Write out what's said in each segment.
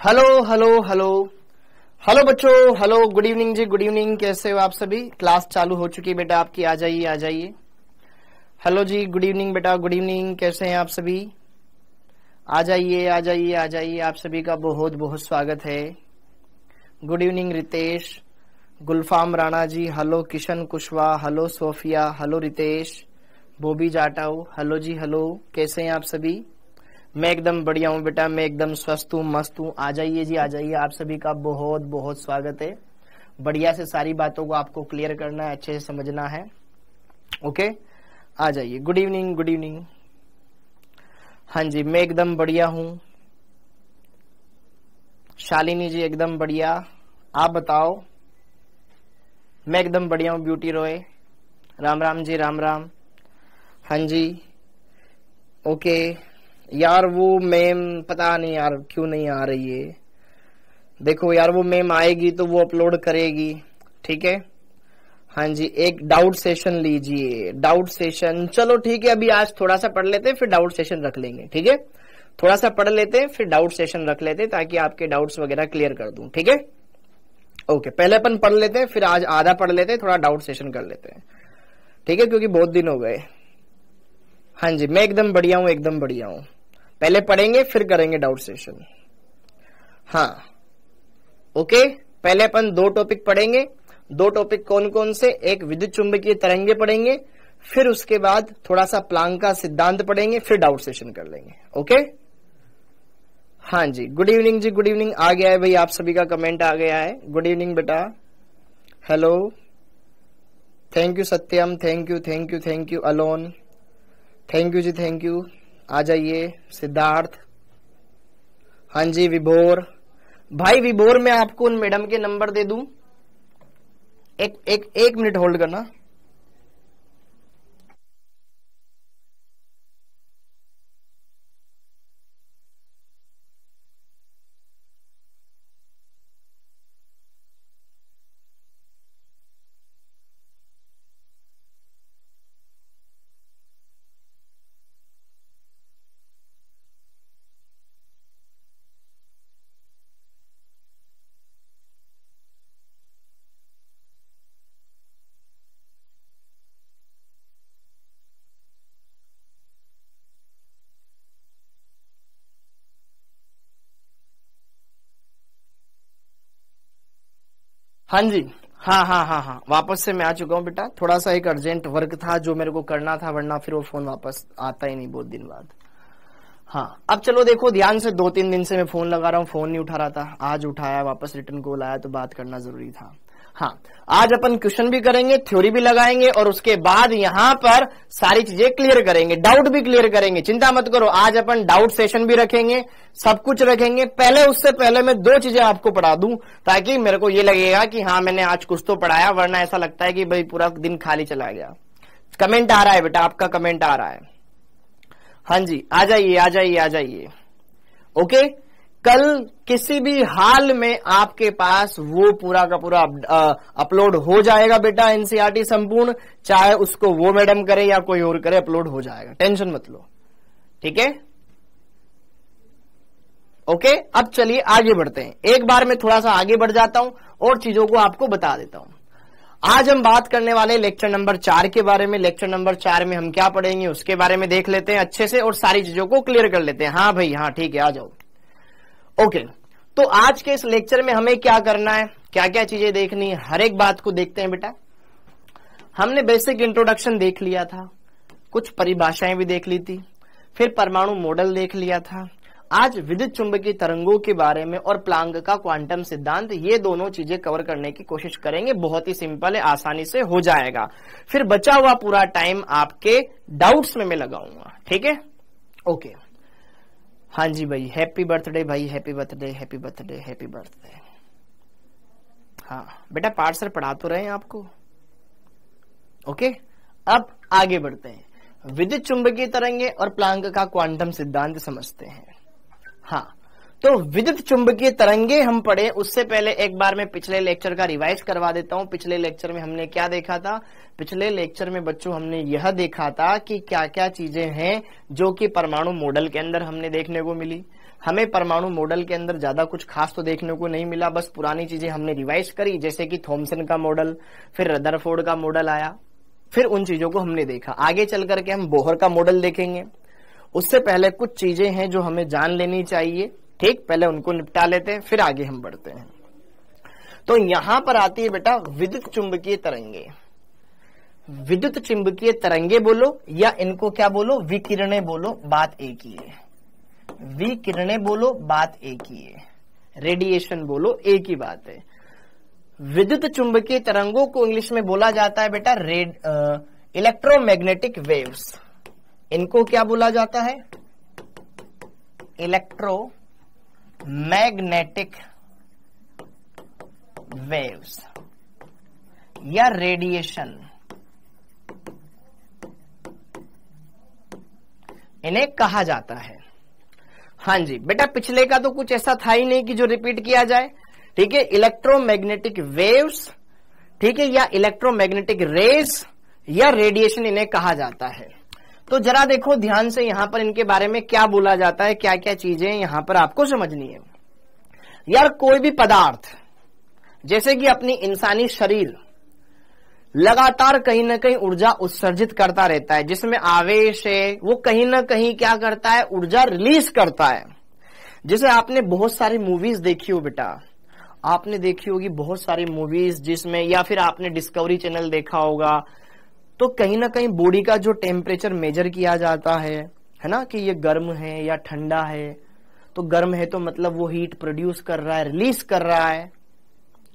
Hello hello hello hello बच्चों, hello, good evening जी, good evening. कैसे हो आप सभी? क्लास चालू हो चुकी है बेटा आपकी, आ जाइए आ जाइए। हेलो जी, गुड इवनिंग बेटा, गुड इवनिंग। कैसे हैं आप सभी? आ जाइए आ जाइए आ जाइए, आप सभी का बहुत बहुत स्वागत है। Good evening Ritesh, Gulfam Rana ji, hello Kishan Kushwaha, hello Sophia, hello Ritesh, Bobby Jatav, hello जी हेलो। कैसे हैं आप सभी? मैं एकदम बढ़िया हूँ बेटा, मैं एकदम स्वस्थ हूँ, मस्त हूँ। आ जाइए जी आ जाइए, आप सभी का बहुत बहुत स्वागत है। बढ़िया से सारी बातों को आपको क्लियर करना है, अच्छे से समझना है। ओके, आ जाइए। Good evening, good evening. हाँ जी, मैं एकदम बढ़िया हूँ। शालिनी जी एकदम बढ़िया, आप बताओ? मैं एकदम बढ़िया हूँ। ब्यूटी रॉय, राम राम जी, राम राम। हाँ जी, ओके। यार वो मैम पता नहीं यार क्यों नहीं आ रही है। देखो यार, वो मैम आएगी तो वो अपलोड करेगी, ठीक है? हाँ जी, एक डाउट सेशन लीजिए, डाउट सेशन। चलो ठीक है, अभी आज थोड़ा सा पढ़ लेते हैं, फिर डाउट सेशन रख लेंगे, ठीक है? थोड़ा सा पढ़ लेते हैं, फिर डाउट सेशन रख लेते हैं, ताकि आपके डाउट्स वगैरह क्लियर कर दूं, ठीक है? ओके, पहले अपन पढ़ लेते हैं, फिर आज आधा पढ़ लेते हैं, थोड़ा डाउट सेशन कर लेते हैं, ठीक है? क्योंकि बहुत दिन हो गए। हाँ जी, मैं एकदम बढ़िया हूँ, एकदम बढ़िया हूँ। पहले पढ़ेंगे फिर करेंगे डाउट सेशन। हाँ ओके, पहले अपन दो टॉपिक पढ़ेंगे। दो टॉपिक कौन कौन से? एक विद्युत चुंबकीय तरंगे पढ़ेंगे, फिर उसके बाद थोड़ा सा प्लांक का सिद्धांत पढ़ेंगे, फिर डाउट सेशन कर लेंगे। ओके, हाँ जी, गुड इवनिंग जी, गुड इवनिंग। आ गया है भाई, आप सभी का कमेंट आ गया है। गुड इवनिंग बेटा, hello, thank you Satyam, thank you thank you thank you alone, thank you जी, थैंक यू। आ जाइए सिद्धार्थ। हाँ जी, विभोर भाई, विभोर में आपको उन मैडम के नंबर दे दूं? एक मिनट होल्ड करना। हाँ जी, हाँ हाँ हाँ हाँ, वापस से मैं आ चुका हूँ बेटा। थोड़ा सा एक अर्जेंट वर्क था जो मेरे को करना था, वरना फिर वो फोन वापस आता ही नहीं बहुत दिन बाद। हाँ, अब चलो देखो ध्यान से, 2-3 दिन से मैं फोन लगा रहा हूँ, फोन नहीं उठा रहा था, आज उठाया, वापस रिटर्न कॉल आया तो बात करना जरूरी था। हाँ, आज अपन क्वेश्चन भी करेंगे, थ्योरी भी लगाएंगे, और उसके बाद यहाँ पर सारी चीजें क्लियर करेंगे, डाउट भी क्लियर करेंगे। चिंता मत करो, आज अपन डाउट सेशन भी रखेंगे, सब कुछ रखेंगे। पहले उससे पहले मैं दो चीजें आपको पढ़ा दूं, ताकि मेरे को ये लगेगा कि हाँ मैंने आज कुछ तो पढ़ाया, वरना ऐसा लगता है कि भाई पूरा दिन खाली चला गया। कमेंट आ रहा है बेटा, आपका कमेंट आ रहा है। हाँ जी, आ जाइए आ जाइए आ जाइए। ओके, कल किसी भी हाल में आपके पास वो पूरा का पूरा अपलोड हो जाएगा बेटा, एनसीईआरटी संपूर्ण, चाहे उसको वो मैडम करे या कोई और करे, अपलोड हो जाएगा, टेंशन मत लो, ठीक है? ओके, अब चलिए आगे बढ़ते हैं। एक बार मैं थोड़ा सा आगे बढ़ जाता हूं और चीजों को आपको बता देता हूं। आज हम बात करने वाले लेक्चर नंबर 4 के बारे में। लेक्चर नंबर 4 में हम क्या पढ़ेंगे उसके बारे में देख लेते हैं अच्छे से, और सारी चीजों को क्लियर कर लेते हैं। हाँ भाई, हाँ ठीक है, आ जाओ। ओके, तो आज के इस लेक्चर में हमें क्या करना है, क्या क्या चीजें देखनी है, हर एक बात को देखते हैं बेटा। हमने बेसिक इंट्रोडक्शन देख लिया था, कुछ परिभाषाएं भी देख ली थी, फिर परमाणु मॉडल देख लिया था। आज विद्युत चुंबकीय तरंगों के बारे में और प्लांक का क्वांटम सिद्धांत, ये दोनों चीजें कवर करने की कोशिश करेंगे। बहुत ही सिंपल है, आसानी से हो जाएगा। फिर बचा हुआ पूरा टाइम आपके डाउट्स में मैं लगाऊंगा, ठीक है? ओके, हाँ जी भाई, हैप्पी बर्थडे भाई, happy birthday, happy birthday, happy birthday. हाँ बेटा, पाठ सर पढ़ा तो रहे हैं आपको। ओके, अब आगे बढ़ते हैं। विद्युत चुंबकीय तरंगे और प्लांक का क्वांटम सिद्धांत समझते हैं। हाँ, तो विद्युत चुंबकीय तरंगे हम पढ़े, उससे पहले एक बार मैं पिछले लेक्चर का रिवाइज करवा देता हूं। पिछले लेक्चर में हमने क्या देखा था? पिछले लेक्चर में बच्चों हमने यह देखा था कि क्या क्या चीजें हैं जो कि परमाणु मॉडल के अंदर हमने देखने को मिली। हमें परमाणु मॉडल के अंदर ज्यादा कुछ खास तो देखने को नहीं मिला, बस पुरानी चीजें हमने रिवाइज करी, जैसे कि थॉमसन का मॉडल, फिर रदरफोर्ड का मॉडल आया, फिर उन चीजों को हमने देखा। आगे चल करके हम बोहर का मॉडल देखेंगे। उससे पहले कुछ चीजें हैं जो हमें जान लेनी चाहिए, ठीक, पहले उनको निपटा लेते हैं, फिर आगे हम बढ़ते हैं। तो यहां पर आती है बेटा विद्युत चुंबकीय तरंगे। विद्युत चुंबकीय तरंगे बोलो या इनको क्या बोलो, विकिरणें बोलो, बात एक ही है। विकिरणें बोलो, बात एक ही है। रेडिएशन बोलो, एक ही बात है। विद्युत चुंबकीय तरंगों को इंग्लिश में बोला जाता है बेटा इलेक्ट्रोमैग्नेटिक वेव्स। इनको क्या बोला जाता है, इलेक्ट्रोमैग्नेटिक वेव्स या रेडिएशन, इन्हें कहा जाता है। हाँ जी बेटा, पिछले का तो कुछ ऐसा था ही नहीं कि जो रिपीट किया जाए, ठीक है। इलेक्ट्रोमैग्नेटिक वेव्स, ठीक है, या इलेक्ट्रोमैग्नेटिक रेज या रेडिएशन इन्हें कहा जाता है। तो जरा देखो ध्यान से यहां पर इनके बारे में क्या बोला जाता है, क्या क्या चीजें यहां पर आपको समझनी है। यार कोई भी पदार्थ, जैसे कि अपनी इंसानी शरीर लगातार कहीं ना कहीं ऊर्जा उत्सर्जित करता रहता है, जिसमें आवेश है वो कहीं ना कहीं क्या करता है, ऊर्जा रिलीज करता है। जैसे आपने बहुत सारी मूवीज देखी हो बेटा, आपने देखी होगी बहुत सारी मूवीज जिसमें, या फिर आपने डिस्कवरी चैनल देखा होगा, तो कहीं ना कहीं बॉडी का जो टेम्परेचर मेजर किया जाता है ना, कि ये गर्म है या ठंडा है। तो गर्म है तो मतलब वो हीट प्रोड्यूस कर रहा है, रिलीज कर रहा है।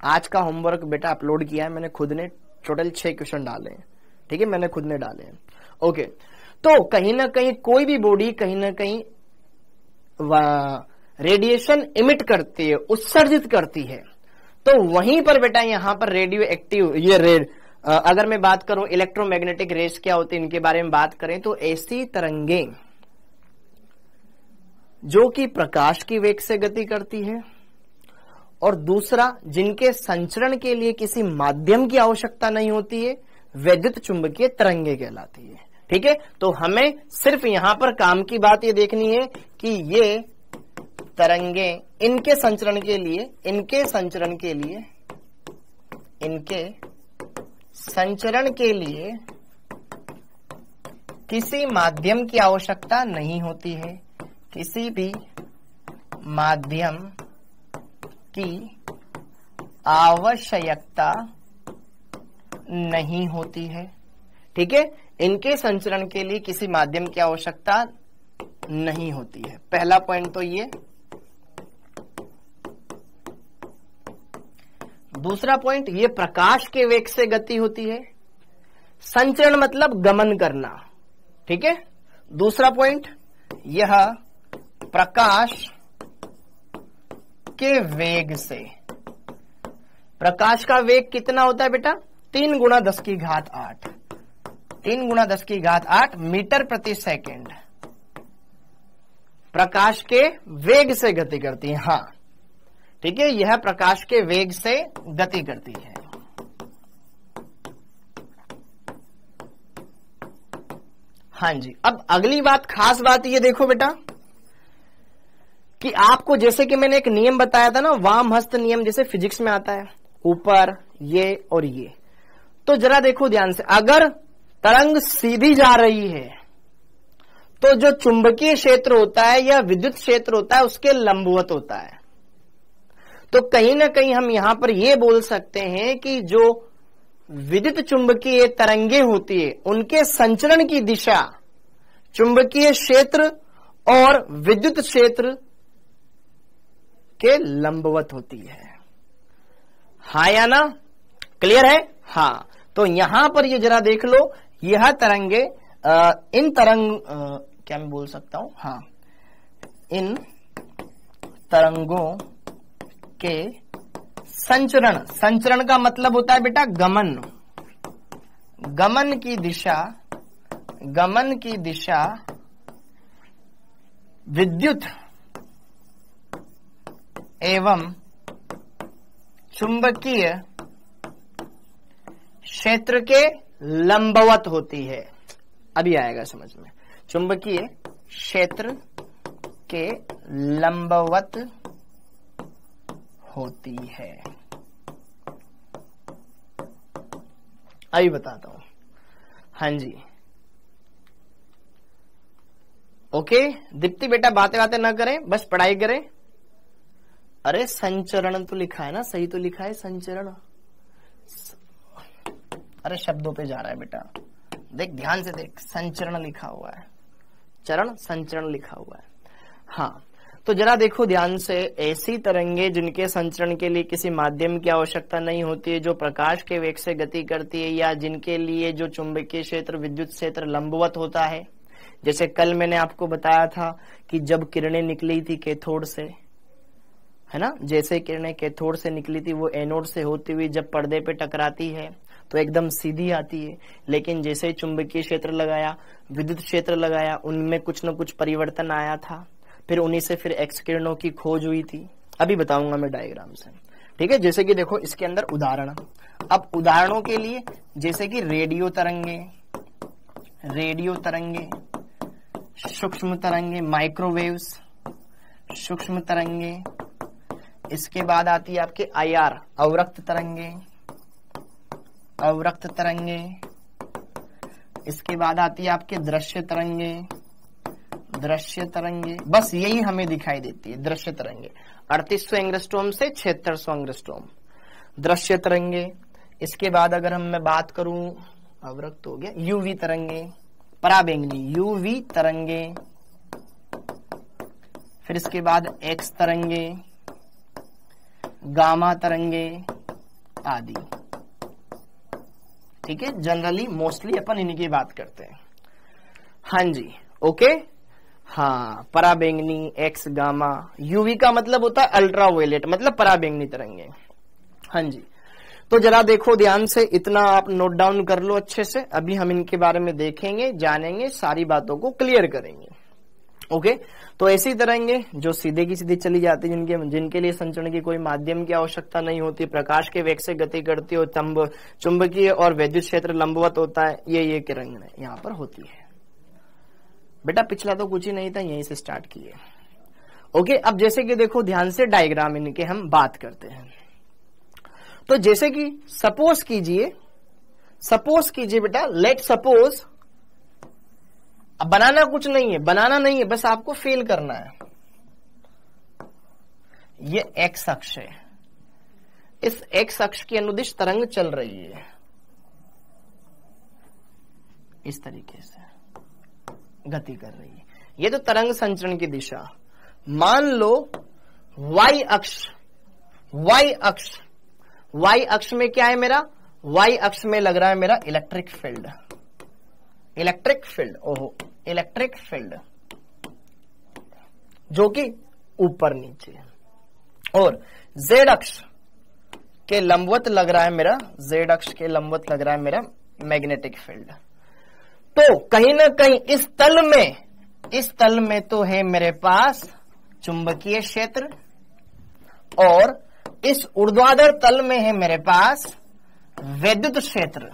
आज का होमवर्क बेटा अपलोड किया है मैंने खुद ने, टोटल 6 क्वेश्चन डाले हैं, ठीक है, मैंने खुद ने डाले हैं। ओके, तो कहीं ना कहीं कोई भी बॉडी कहीं ना कहीं रेडिएशन इमिट करती है, उत्सर्जित करती है। तो वहीं पर बेटा यहां पर रेडियो एक्टिव अगर मैं बात करूं इलेक्ट्रोमैग्नेटिक रेस क्या होती है, इनके बारे में बात करें तो ऐसी तरंगें जो कि प्रकाश की वेग से गति करती है, और दूसरा जिनके संचरण के लिए किसी माध्यम की आवश्यकता नहीं होती है, विद्युत चुंबकीय तरंगे कहलाती है। ठीक है, तो हमें सिर्फ यहां पर काम की बात ये देखनी है कि ये तरंगे इनके संचरण के लिए किसी माध्यम की आवश्यकता नहीं होती है, किसी भी माध्यम की आवश्यकता नहीं होती है। ठीक है, इनके संचरण के लिए किसी माध्यम की आवश्यकता नहीं होती है। पहला पॉइंट तो ये। दूसरा पॉइंट, ये प्रकाश के वेग से गति होती है। संचरण मतलब गमन करना। ठीक है, दूसरा पॉइंट, यह प्रकाश के वेग से। प्रकाश का वेग कितना होता है बेटा? 3 × 10⁸। 3 × 10⁸ मीटर प्रति सेकेंड प्रकाश के वेग से गति करती है। हाँ ठीक है, यह प्रकाश के वेग से गति करती है। हाँ जी, अब अगली बात, खास बात ये देखो बेटा कि आपको जैसे कि मैंने एक नियम बताया था ना, वाम हस्त नियम, जैसे फिजिक्स में आता है, ऊपर ये और ये। तो जरा देखो ध्यान से, अगर तरंग सीधी जा रही है तो जो चुंबकीय क्षेत्र होता है या विद्युत क्षेत्र होता है उसके लंबवत होता है। तो कहीं ना कहीं हम यहां पर यह बोल सकते हैं कि जो विद्युत चुंबकीय तरंगे होती है उनके संचरण की दिशा चुंबकीय क्षेत्र और विद्युत क्षेत्र के लंबवत होती है। हाँ या ना? क्लियर है? हाँ, तो यहां पर ये जरा देख लो, यह तरंगे इन तरंग क्या मैं बोल सकता हूं, हाँ, इन तरंगों के संचरण का मतलब होता है बेटा गमन। गमन की दिशा विद्युत एवं चुंबकीय क्षेत्र के लंबवत होती है। अभी आएगा समझ में। चुंबकीय क्षेत्र के लंबवत होती है। अभी बताता हूं। हाँ जी, ओके। दीप्ति बेटा बातें बातें ना करें, बस पढ़ाई करें। अरे संचरण तो लिखा है ना, सही तो लिखा है संचरण। अरे शब्दों पे जा रहा है बेटा, देख ध्यान से देख, संचरण लिखा हुआ है, चरण संचरण लिखा हुआ है। हाँ, तो जरा देखो ध्यान से, ऐसी तरंगे जिनके संचरण के लिए किसी माध्यम की आवश्यकता नहीं होती है, जो प्रकाश के वेग से गति करती है, या जिनके लिए जो चुंबकीय क्षेत्र विद्युत क्षेत्र लंबवत होता है। जैसे कल मैंने आपको बताया था कि जब किरणें निकली थी कैथोड से, है ना, जैसे किरणें कैथोड से निकली थी वो एनोड से होती हुई जब पर्दे पे टकराती है तो एकदम सीधी आती है, लेकिन जैसे ही चुंबकीय क्षेत्र लगाया, विद्युत क्षेत्र लगाया, उनमें कुछ न कुछ परिवर्तन आया था, फिर उन्हीं से फिर एक्स किरणों की खोज हुई थी। अभी बताऊंगा मैं डायग्राम से, ठीक है। जैसे कि देखो इसके अंदर उदाहरण, अब उदाहरणों के लिए जैसे कि रेडियो तरंगे, सूक्ष्म तरंगे, माइक्रोवेव्स, सूक्ष्म तरंगे, इसके बाद आती है आपके IR अवरक्त तरंगे, इसके बाद आती है आपके दृश्य तरंगे, बस यही हमें दिखाई देती है, दृश्य तरंगे 3800 एंगस्ट्रॉम से 7600 एंगस्ट्रॉम दृश्य तरंगे। इसके बाद अगर मैं बात करूं, अवरक्त हो गया, यूवी तरंगे, पराबैंगनी यूवी तरंगे, फिर इसके बाद एक्स तरंगे, गामा तरंगे आदि, ठीक है। जनरली मोस्टली अपन इन्हीं की बात करते हैं। हाँ जी, ओके। हाँ, पराबैंगनी, एक्स, गामा, यूवी का मतलब होता है अल्ट्रावायलेट, मतलब पराबैंगनी तरंगे। हाँ जी, तो जरा देखो ध्यान से, इतना आप नोट डाउन कर लो अच्छे से। अभी हम इनके बारे में देखेंगे, जानेंगे, सारी बातों को क्लियर करेंगे। ओके, तो ऐसी तरंगे जो सीधे की सीधी चली जाती है, जिनके लिए संचरण की कोई माध्यम की आवश्यकता नहीं होती, प्रकाश के वेग से गति करती हो, चुंबकीय और विद्युत क्षेत्र लंबवत होता है, ये किरणें यहाँ पर होती है। बेटा पिछला तो कुछ ही नहीं था, यहीं से स्टार्ट किए। ओके, अब जैसे कि देखो ध्यान से डायग्राम इनके हम बात करते हैं। तो जैसे कि सपोज कीजिए बेटा, लेट सपोज, अब बनाना कुछ नहीं है, बस आपको फील करना है। ये एक्स अक्ष है, इस एक्स अक्ष की अनुदिश तरंग चल रही है इस तरीके से, गति कर रही है। ये तो तरंग संचरण की दिशा। मान लो वाई अक्ष में क्या है मेरा, वाई अक्ष में लग रहा है मेरा इलेक्ट्रिक फील्ड, जो कि ऊपर नीचे है, और जेड अक्ष के लंबवत लग रहा है मेरा, मैग्नेटिक फील्ड। तो कहीं ना कहीं इस तल में तो है मेरे पास चुंबकीय क्षेत्र, और इस ऊर्ध्वाधर तल में है मेरे पास विद्युत क्षेत्र।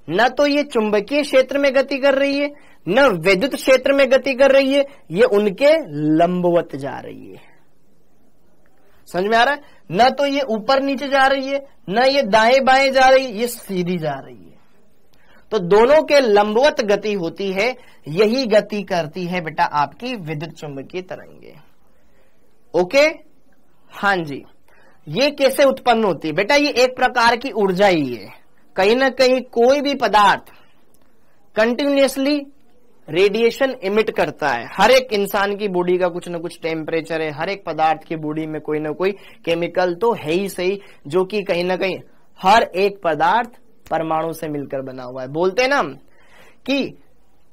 न तो ये चुंबकीय क्षेत्र में गति कर रही है, न विद्युत क्षेत्र में गति कर रही है, ये उनके लंबवत जा रही है। समझ में आ रहा है? न तो ये ऊपर नीचे जा रही है, न ये दाएं बाएं जा रही है, ये सीधी जा रही है। तो दोनों के लंबवत गति होती है, यही गति करती है बेटा आपकी विद्युत चुंबकीय तरंगे। ओके, हाँ जी। ये कैसे उत्पन्न होती है बेटा? ये एक प्रकार की ऊर्जा ही है। कहीं ना कहीं कोई भी पदार्थ कंटिन्यूअसली रेडिएशन इमिट करता है। हर एक इंसान की बॉडी का कुछ ना कुछ टेम्परेचर है, हर एक पदार्थ की बॉडी में कोई ना कोई केमिकल तो है ही सही, जो कि कहीं ना कहीं हर एक पदार्थ परमाणु से मिलकर बना हुआ है। बोलते हैं ना कि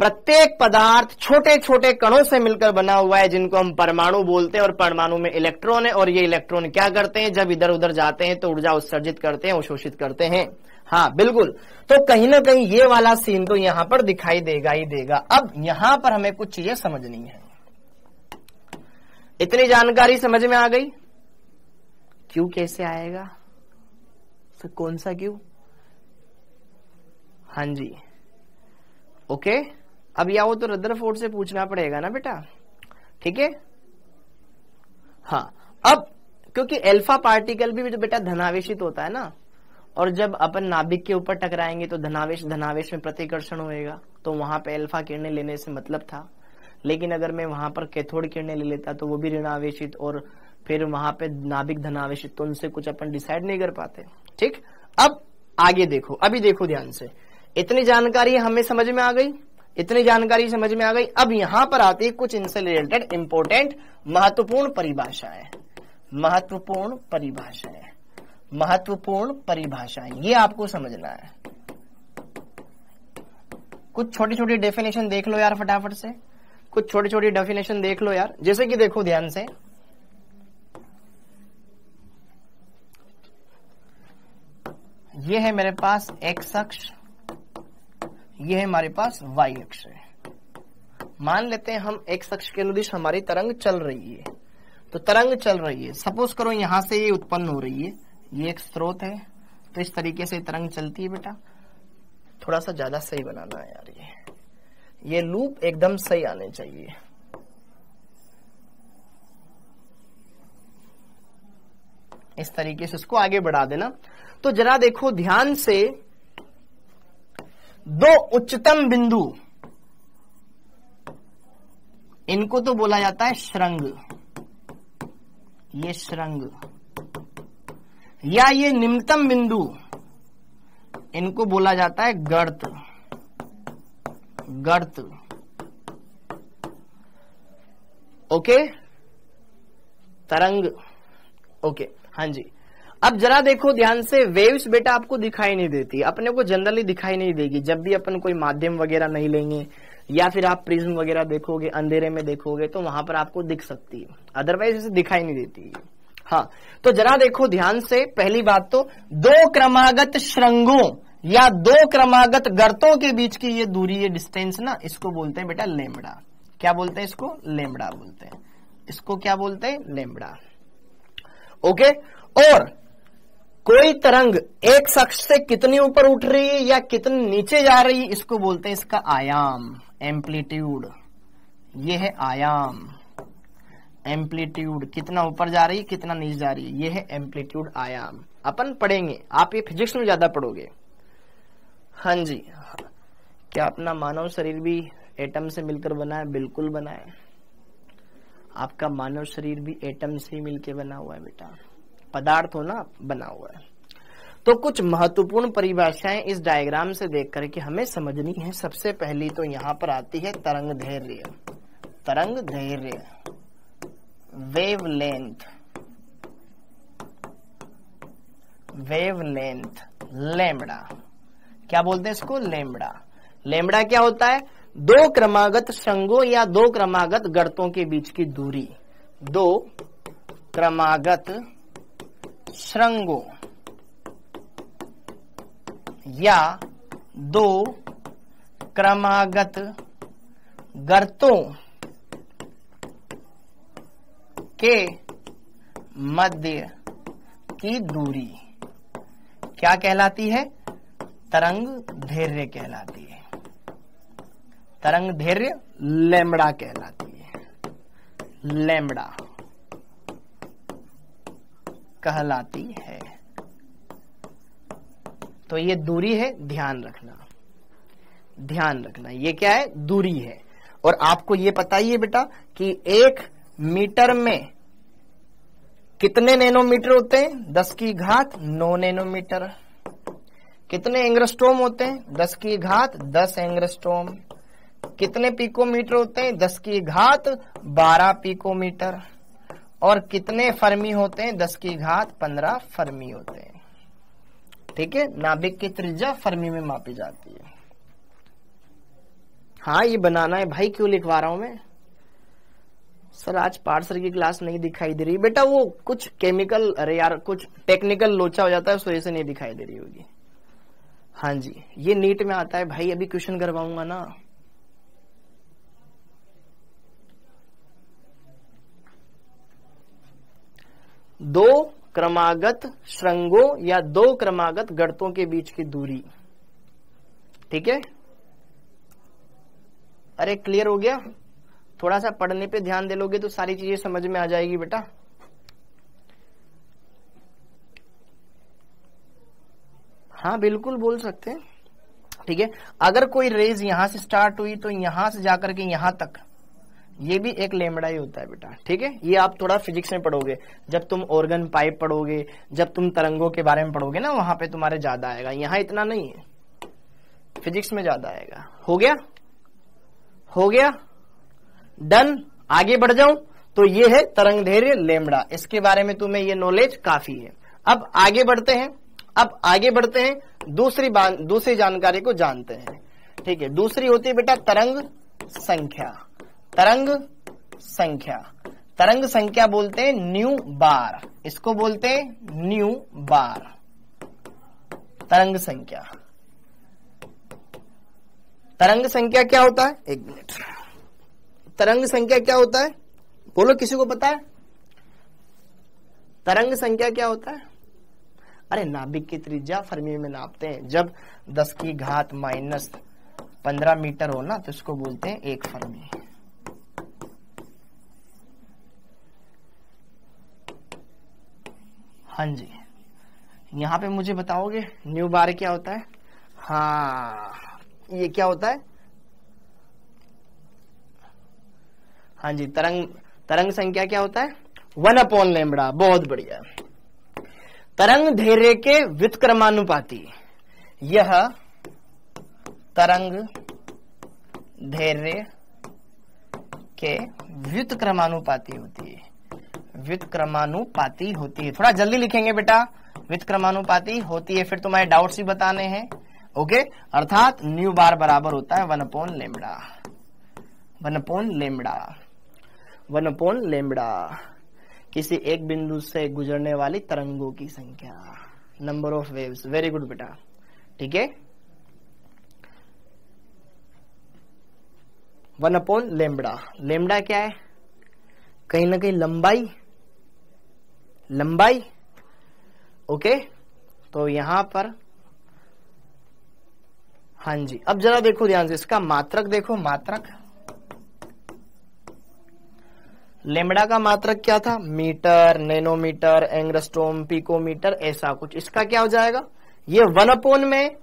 प्रत्येक पदार्थ छोटे छोटे कणों से मिलकर बना हुआ है, जिनको हम परमाणु बोलते हैं। और परमाणु में इलेक्ट्रॉन है, और ये इलेक्ट्रॉन क्या करते हैं, जब इधर उधर जाते हैं तो ऊर्जा उत्सर्जित करते हैं, अवशोषित करते हैं। हाँ बिल्कुल। तो कहीं ना कहीं ये वाला सीन तो यहां पर दिखाई देगा ही देगा। अब यहां पर हमें कुछ चीजें समझनी है। इतनी जानकारी समझ में आ गई? क्यों कैसे आएगा, तो कौन सा क्यों? हाँ जी, ओके। अब या वो तो रदरफोर्ड से पूछना पड़ेगा ना बेटा, ठीक है। हाँ, अब क्योंकि अल्फा पार्टिकल भी बेटा धनावेशित होता है ना, और जब अपन नाभिक के ऊपर टकराएंगे तो धनावेश धनावेश में प्रतिकर्षण होएगा, तो वहां पे अल्फा किरणें लेने से मतलब था। लेकिन अगर मैं वहां पर कैथोड किरणें ले लेता तो वो भी ऋणावेशित और फिर वहां पे नाभिक धनावेशित, तो उनसे कुछ अपन डिसाइड नहीं कर पाते। ठीक, अब आगे देखो, अभी देखो ध्यान से, इतनी जानकारी हमें समझ में आ गई, इतनी जानकारी समझ में आ गई। अब यहां पर आती है कुछ इनसे रिलेटेड इंपॉर्टेंट महत्वपूर्ण परिभाषाएं, महत्वपूर्ण परिभाषाएं, महत्वपूर्ण परिभाषाएं, ये आपको समझना है। कुछ छोटी छोटी डेफिनेशन देख लो यार फटाफट से, कुछ छोटी छोटी डेफिनेशन देख लो यार। जैसे कि देखो ध्यान से, ये है मेरे पास एक्स अक्ष, ये है हमारे पास वाई अक्ष है। मान लेते हैं हम एक्स अक्ष के अनुदिश हमारी तरंग चल रही है, तो तरंग चल रही है, सपोज करो यहां से ये उत्पन्न हो रही है, ये एक स्रोत है, तो इस तरीके से तरंग चलती है बेटा। थोड़ा सा ज्यादा सही बनाना है यार, ये लूप एकदम सही आने चाहिए। इस तरीके से इसको आगे बढ़ा देना। तो जरा देखो ध्यान से, दो उच्चतम बिंदु, इनको तो बोला जाता है श्रृंग, ये श्रृंग, या ये निम्नतम बिंदु, इनको बोला जाता है गर्त, गर्त। ओके, तरंग, ओके, हाँ जी। अब जरा देखो ध्यान से, वेव्स बेटा आपको दिखाई नहीं देती, अपने को जनरली दिखाई नहीं देगी। जब भी अपन कोई माध्यम वगैरह नहीं लेंगे या फिर आप प्रिज्म वगैरह देखोगे, अंधेरे में देखोगे, तो वहां पर आपको दिख सकती है, अदरवाइज इसे दिखाई नहीं देती। हाँ, तो जरा देखो ध्यान से, पहली बात तो दो क्रमागत श्रृंगों या दो क्रमागत गर्तों के बीच की ये दूरी, ये डिस्टेंस ना, इसको बोलते हैं बेटा लैम्बडा। क्या बोलते हैं इसको? लैम्बडा बोलते हैं। इसको क्या बोलते हैं? लैम्बडा। ओके, और कोई तरंग एक अक्ष से कितनी ऊपर उठ रही है या कितनी नीचे जा रही है, इसको बोलते हैं इसका आयाम, एम्पलीट्यूड। ये है आयाम, एम्पलीट्यूड, कितना ऊपर जा रही है कितना नीचे जा रही है, ये है एम्पलीट्यूड, आयाम। अपन पढ़ेंगे, आप ये फिजिक्स में ज्यादा पढ़ोगे। हाँ जी, क्या अपना मानव शरीर भी एटम से मिलकर बना है? बिल्कुल बना है। आपका मानव शरीर भी एटम से मिलकर बना हुआ है बेटा, पदार्थ हो ना बना हुआ है। तो कुछ महत्वपूर्ण परिभाषाएं इस डायग्राम से देख करके हमें समझनी है। सबसे पहली तो यहां पर आती है तरंग दैर्घ्य, तरंग दैर्घ्य, वेवलेंथ, वेवलेंथ, लैम्बडा। क्या बोलते हैं इसको? लैम्बडा। लैम्बडा क्या होता है? दो क्रमागत श्रृंगों या दो क्रमागत गर्तों के बीच की दूरी, दो क्रमागत श्रृंगों या दो क्रमागत गर्तों के मध्य की दूरी क्या कहलाती है? तरंग दैर्घ्य कहलाती है। तरंग दैर्घ्य लैम्बडा कहलाती है, लैम्बडा कहलाती है। तो ये दूरी है, ध्यान रखना, ध्यान रखना, ये क्या है? दूरी है। और आपको ये पता ही है बेटा कि 1 मीटर में कितने नैनोमीटर होते हैं? 10⁻9 नैनोमीटर। कितने एंग्स्ट्रॉम होते हैं? 10⁻10 एंग्स्ट्रॉम। कितने पिकोमीटर होते हैं? 10⁻12 पिकोमीटर। और कितने फर्मी होते हैं? 10⁻15 फर्मी होते हैं। ठीक है, नाभिक की त्रिज्या फर्मी में मापी जाती है। हाँ, ये बनाना है भाई, क्यों लिखवा रहा हूं मैं? सर आज पार्सर की क्लास नहीं दिखाई दे रही बेटा, वो कुछ केमिकल, अरे यार कुछ टेक्निकल लोचा हो जाता है, उस वजह से नहीं दिखाई दे रही होगी। हाँ जी, ये नीट में आता है भाई, अभी क्वेश्चन करवाऊंगा ना। दो क्रमागत श्रृंगों या दो क्रमागत गर्तों के बीच की दूरी। ठीक है, अरे क्लियर हो गया? थोड़ा सा पढ़ने पे ध्यान दे लोगे तो सारी चीजें समझ में आ जाएगी बेटा। हाँ बिल्कुल बोल सकते हैं, ठीक है। अगर कोई रेज यहां से स्टार्ट हुई तो यहां से जाकर के यहां तक, ये भी एक लेमड़ा ही होता है बेटा, ठीक है। ये आप थोड़ा फिजिक्स में पढ़ोगे, जब तुम ऑर्गन पाइप पढ़ोगे, जब तुम तरंगों के बारे में पढ़ोगे ना, वहां पे तुम्हारे ज्यादा आएगा, यहां इतना नहीं है, फिजिक्स में ज्यादा आएगा। हो गया, हो गया, डन। आगे बढ़ जाऊं तो ये है तरंगदैर्घ्य लेमड़ा, इसके बारे में तुम्हें ये नॉलेज काफी है। अब आगे बढ़ते हैं, अब आगे बढ़ते हैं, दूसरी जानकारी को जानते हैं, ठीक है। दूसरी होती है बेटा तरंग संख्या। तरंग संख्या, तरंग संख्या बोलते हैं न्यू बार, इसको बोलते हैं न्यू बार, तरंग संख्या। तरंग संख्या क्या होता है, एक मिनट, तरंग संख्या क्या होता है, बोलो किसी को पता है तरंग संख्या क्या होता है? अरे नाभिक की त्रिज्या फर्मी में नापते हैं, जब 10 की घात माइनस 15 मीटर हो ना तो इसको बोलते हैं 1 फर्मी। हाँ जी, यहां पे मुझे बताओगे न्यू बार क्या होता है? हाँ ये क्या होता है? हाँ जी, तरंग संख्या क्या होता है? 1 लैम्बडा। बहुत बढ़िया। तरंग धैर्य के व्युत्क्रमानुपाती, यह तरंग धैर्य के व्युत्क्रमानुपाती होती है, व्युत्क्रमानुपाती होती है। थोड़ा जल्दी लिखेंगे बेटा, व्युत्क्रमानुपाती होती है, फिर तुम्हारे डाउट्स भी बताने हैं, ओके। अर्थात न्यू बार बराबर होता है 1 लैम्बडा, 1 लैम्बडा, 1 लैम्बडा। किसी एक बिंदु से गुजरने वाली तरंगों की संख्या, number of waves. Very good बेटा, ठीक है। 1 लैम्बडा। लैम्बडा क्या है? कहीं ना कहीं लंबाई, लंबाई, ओके। तो यहां पर हाँ जी, अब जरा देखो ध्यान से, इसका मात्रक देखो, मात्रक लैम्बडा का मात्रक क्या था? मीटर, नैनोमीटर, एंगस्ट्रॉम, पिकोमीटर, ऐसा कुछ। इसका क्या हो जाएगा? ये 1 में,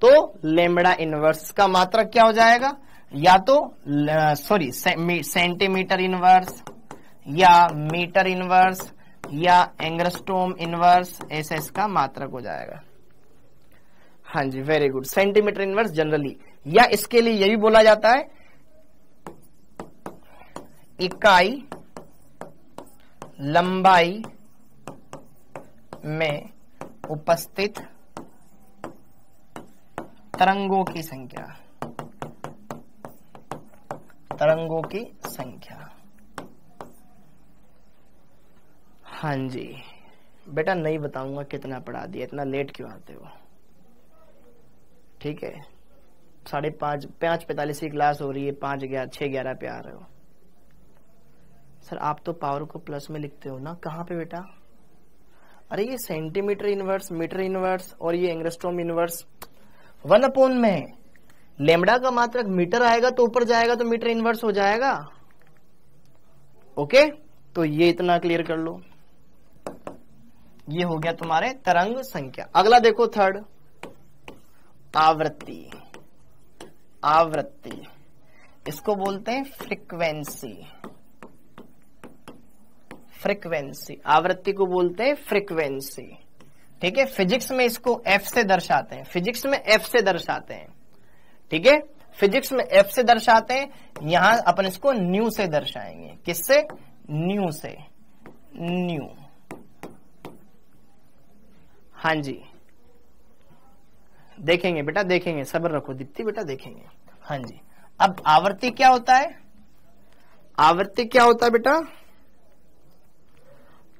तो लैम्बडा इनवर्स का मात्रक क्या हो जाएगा? या तो सॉरी सेंटीमीटर इनवर्स, या मीटर इनवर्स, या एंगस्ट्रॉम इनवर्स, ऐसा इसका मात्रक हो जाएगा। हाँ जी, very good, centimetre inverse generally. या इसके लिए यही बोला जाता है इकाई लंबाई में उपस्थित तरंगों की संख्या, तरंगों की संख्या। हाँ जी बेटा, नहीं बताऊंगा कितना पढ़ा दिया, इतना लेट क्यों आते हो? ठीक है, 5:45 की क्लास हो रही है, 6:11 पे आ रहे हो। सर आप तो पावर को प्लस में लिखते हो ना, कहाँ पे बेटा? अरे ये सेंटीमीटर इनवर्स, मीटर इनवर्स और ये एंगस्ट्रॉम इनवर्स 1 में है। लैम्बडा का मात्रक मीटर आएगा तो ऊपर जाएगा तो मीटर इनवर्स हो जाएगा, ओके। तो ये इतना क्लियर कर लो, ये हो गया तुम्हारे तरंग संख्या। अगला देखो, थर्ड, आवृत्ति। आवृत्ति, इसको बोलते हैं फ्रीक्वेंसी। फ्रीक्वेंसी, आवृत्ति को बोलते हैं फ्रीक्वेंसी, ठीक है। फिजिक्स में इसको एफ से दर्शाते हैं, फिजिक्स में एफ से दर्शाते हैं, ठीक है। फिजिक्स में एफ से दर्शाते हैं, यहां अपन इसको न्यू से दर्शाएंगे। किससे? न्यू से, न्यू। हाँ जी, देखेंगे बेटा, देखेंगे, सब्र रखो दीप्ति बेटा, देखेंगे। हाँ जी, अब आवृत्ति क्या होता है? आवृत्ति क्या होता है बेटा?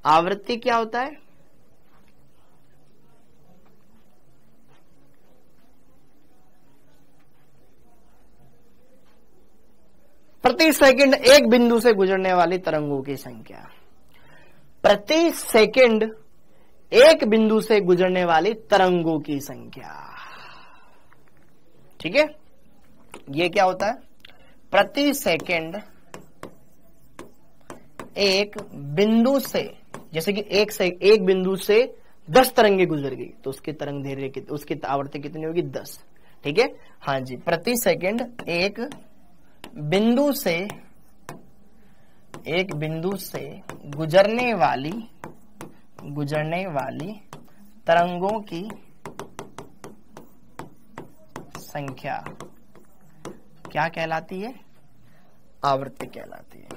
आवृत्ति क्या होता है? प्रति सेकंड एक बिंदु से गुजरने वाली तरंगों की संख्या। प्रति सेकंड एक बिंदु से गुजरने वाली तरंगों की संख्या, ठीक है। ये क्या होता है? प्रति सेकंड एक बिंदु से, जैसे कि एक बिंदु से 10 तरंगे गुजर गई तो उसकी तरंग दैर्घ्य उसकी आवृत्ति कितनी होगी 10। ठीक है, हाँ जी, प्रति सेकंड एक बिंदु से गुजरने वाली तरंगों की संख्या क्या कहलाती है? आवृत्ति कहलाती है।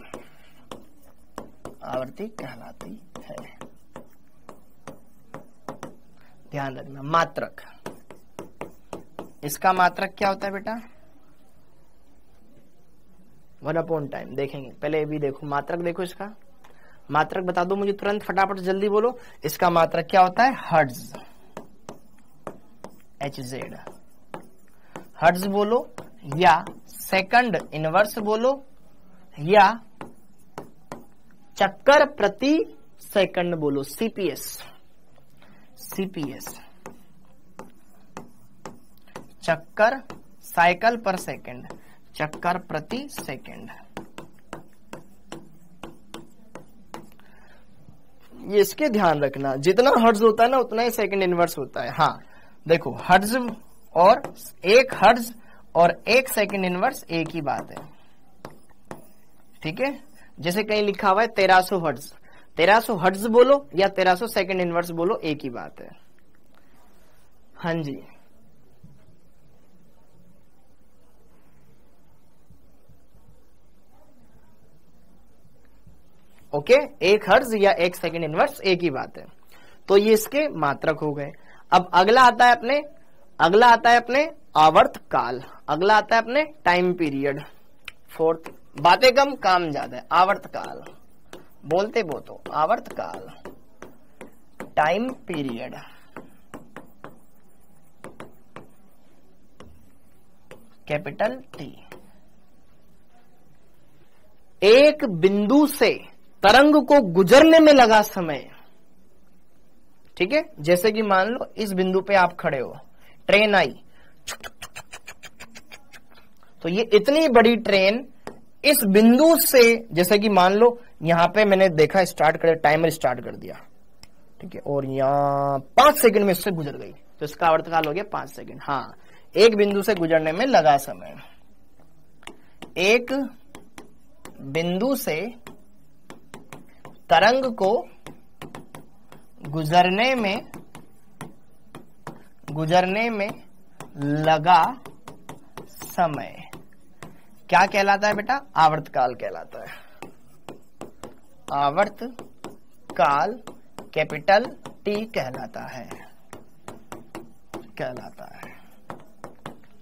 आवृत्ति कहलाती है। ध्यान रखना, मात्रक, इसका मात्रक क्या होता है बेटा? 1/टाइम। देखेंगे, पहले भी देखो मात्रक, देखो इसका मात्रक बता दो मुझे तुरंत, फटाफट जल्दी बोलो। इसका मात्रक क्या होता है? Hertz, HZ। हर्ट्ज बोलो या सेकंड इनवर्स बोलो या चक्कर प्रति सेकंड बोलो, CPS। चक्कर, साइकिल पर सेकंड, चक्कर प्रति सेकंड। ये इसके ध्यान रखना, जितना हर्ट्ज होता है ना उतना ही सेकंड इनवर्स होता है। हाँ देखो, हर्ट्ज और एक सेकंड इनवर्स एक ही बात है। ठीक है, जैसे कहीं लिखा हुआ है 1300 हर्ट्ज, 1300 हर्ट्ज बोलो या 1300 सेकंड इनवर्स बोलो, एक ही बात है। हाँ जी, ओके, एक हर्ट्ज या एक सेकंड इनवर्स एक ही बात है। तो ये इसके मात्रक हो गए। अब अगला आता है अपने आवर्त काल, अगला आता है अपने टाइम पीरियड। फोर्थ, बातें कम काम ज्यादा है। आवर्त काल बोलते तो आवर्त काल, टाइम पीरियड। Capital T। एक बिंदु से तरंग को गुजरने में लगा समय। ठीक है, जैसे कि मान लो इस बिंदु पे आप खड़े हो, ट्रेन आई, तो ये इतनी बड़ी ट्रेन इस बिंदु से, जैसे कि मान लो यहां पे मैंने देखा टाइमर स्टार्ट कर दिया, ठीक है, और यहां 5 सेकंड में इससे गुजर गई, तो इसका आवर्तकाल हो गया 5 सेकंड। हाँ, एक बिंदु से गुजरने में लगा समय। एक बिंदु से तरंग को गुजरने में लगा समय क्या कहलाता है बेटा? आवर्तकाल कहलाता है। आवर्तकाल कैपिटल T कहलाता है।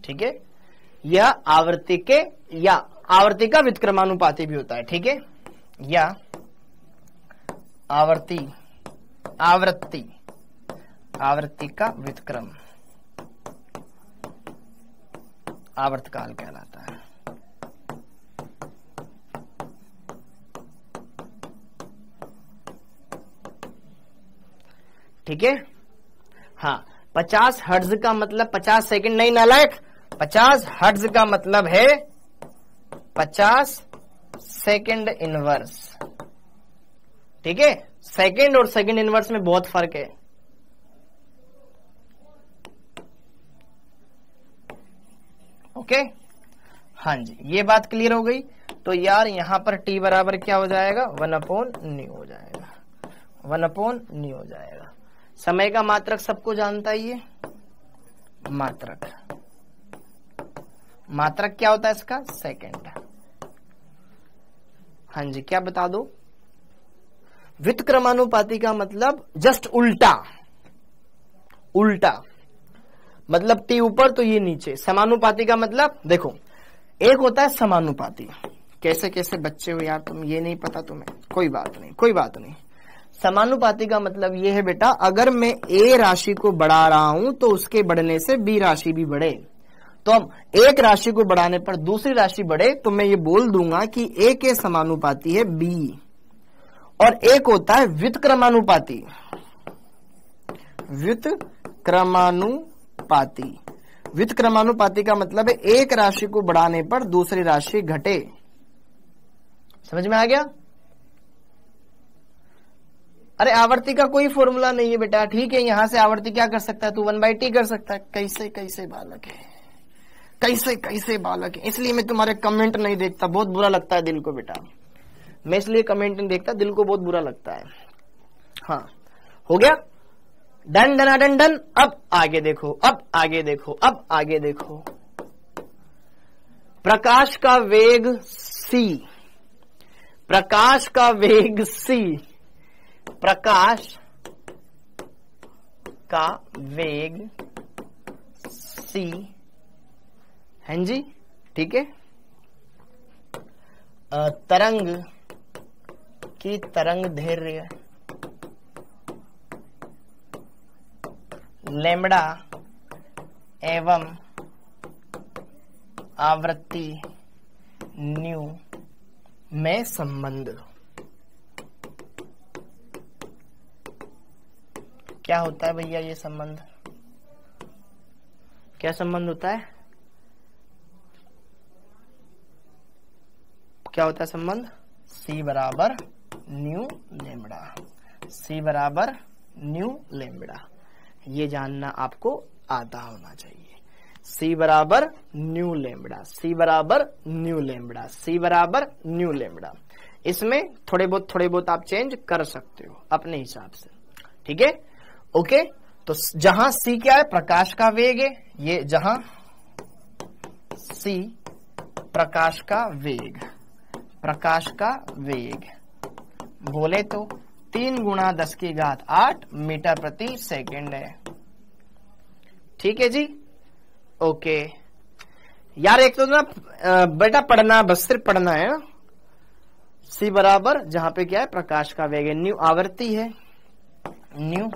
ठीक है, यह आवृत्ति का व्युत्क्रमानुपाती भी होता है। ठीक है, या आवृत्ति का व्युत्क्रम आवर्तकाल कहलाता है। ठीक है, हाँ, 50 हर्ट्ज का मतलब 50 सेकंड नहीं नालायक, 50 हर्ट्ज का मतलब है 50 सेकंड इनवर्स। ठीक है, सेकंड और सेकंड इनवर्स में बहुत फर्क है। ओके, हाँ जी, ये बात क्लियर हो गई। तो यार यहां पर T बराबर क्या हो जाएगा? 1/ν हो जाएगा, 1/ν हो जाएगा। समय का मात्रक सबको जानता ही है। मात्रक क्या होता है इसका? सेकंड। हाँ जी, क्या बता दो? व्युत्क्रमानुपाती का मतलब जस्ट उल्टा मतलब T ऊपर तो ये नीचे। समानुपाती का मतलब देखो, एक होता है समानुपाती। कैसे बच्चे हो यार तुम, ये नहीं पता तुम्हें? कोई बात नहीं। समानुपाती का मतलब ये है बेटा, अगर मैं A राशि को बढ़ा रहा हूं तो उसके बढ़ने से B राशि भी बढ़े। तो अब एक राशि को बढ़ाने पर दूसरी राशि बढ़े तो मैं ये बोल दूंगा कि A के समानुपाती है B। और एक होता है व्युत्क्रमानुपाती। व्युत्क्रमानुपाती का मतलब है एक राशि को बढ़ाने पर दूसरी राशि घटे। समझ में आ गया? अरे आवर्ती का कोई फॉर्मूला नहीं है बेटा, ठीक है। यहां से आवर्ती क्या कर सकता है तू, 1/t कर सकता है। कैसे कैसे बालक है, कैसे कैसे बालक है। इसलिए मैं तुम्हारे कमेंट नहीं देखता, बहुत बुरा लगता है दिल को बेटा। मैं इसलिए कमेंट नहीं देखता, दिल को बहुत बुरा लगता है। हाँ हो गया, डन डन डन डन। अब आगे देखो, अब आगे देखो, अब आगे देखो। प्रकाश का वेग c, प्रकाश का वेग c, प्रकाश का वेग c हैं जी, ठीक है। तरंग की तरंग दैर्घ्य लैम्ब्डा एवं आवृत्ति न्यू में संबंध क्या होता है भैया? ये संबंध क्या संबंध होता है? क्या होता है संबंध? c बराबर न्यू लैम्ब्डा, c बराबर न्यू लैम्ब्डा। ये जानना आपको आता होना चाहिए। c बराबर न्यू लैम्ब्डा, c बराबर न्यू लैम्ब्डा, c बराबर न्यू लैम्ब्डा। इसमें थोड़े बहुत आप चेंज कर सकते हो अपने हिसाब से, ठीक है। ओके, तो जहां c क्या है? प्रकाश का वेग है। ये जहां c प्रकाश का वेग, प्रकाश का वेग बोले तो 3 × 10⁸ मीटर प्रति सेकंड है, ठीक है जी। ओके यार, एक तो ना बेटा पढ़ना, बस सिर्फ पढ़ना है ना। c बराबर जहां पे क्या है? प्रकाश का वेग है। न्यू आवर्ती है, न्यू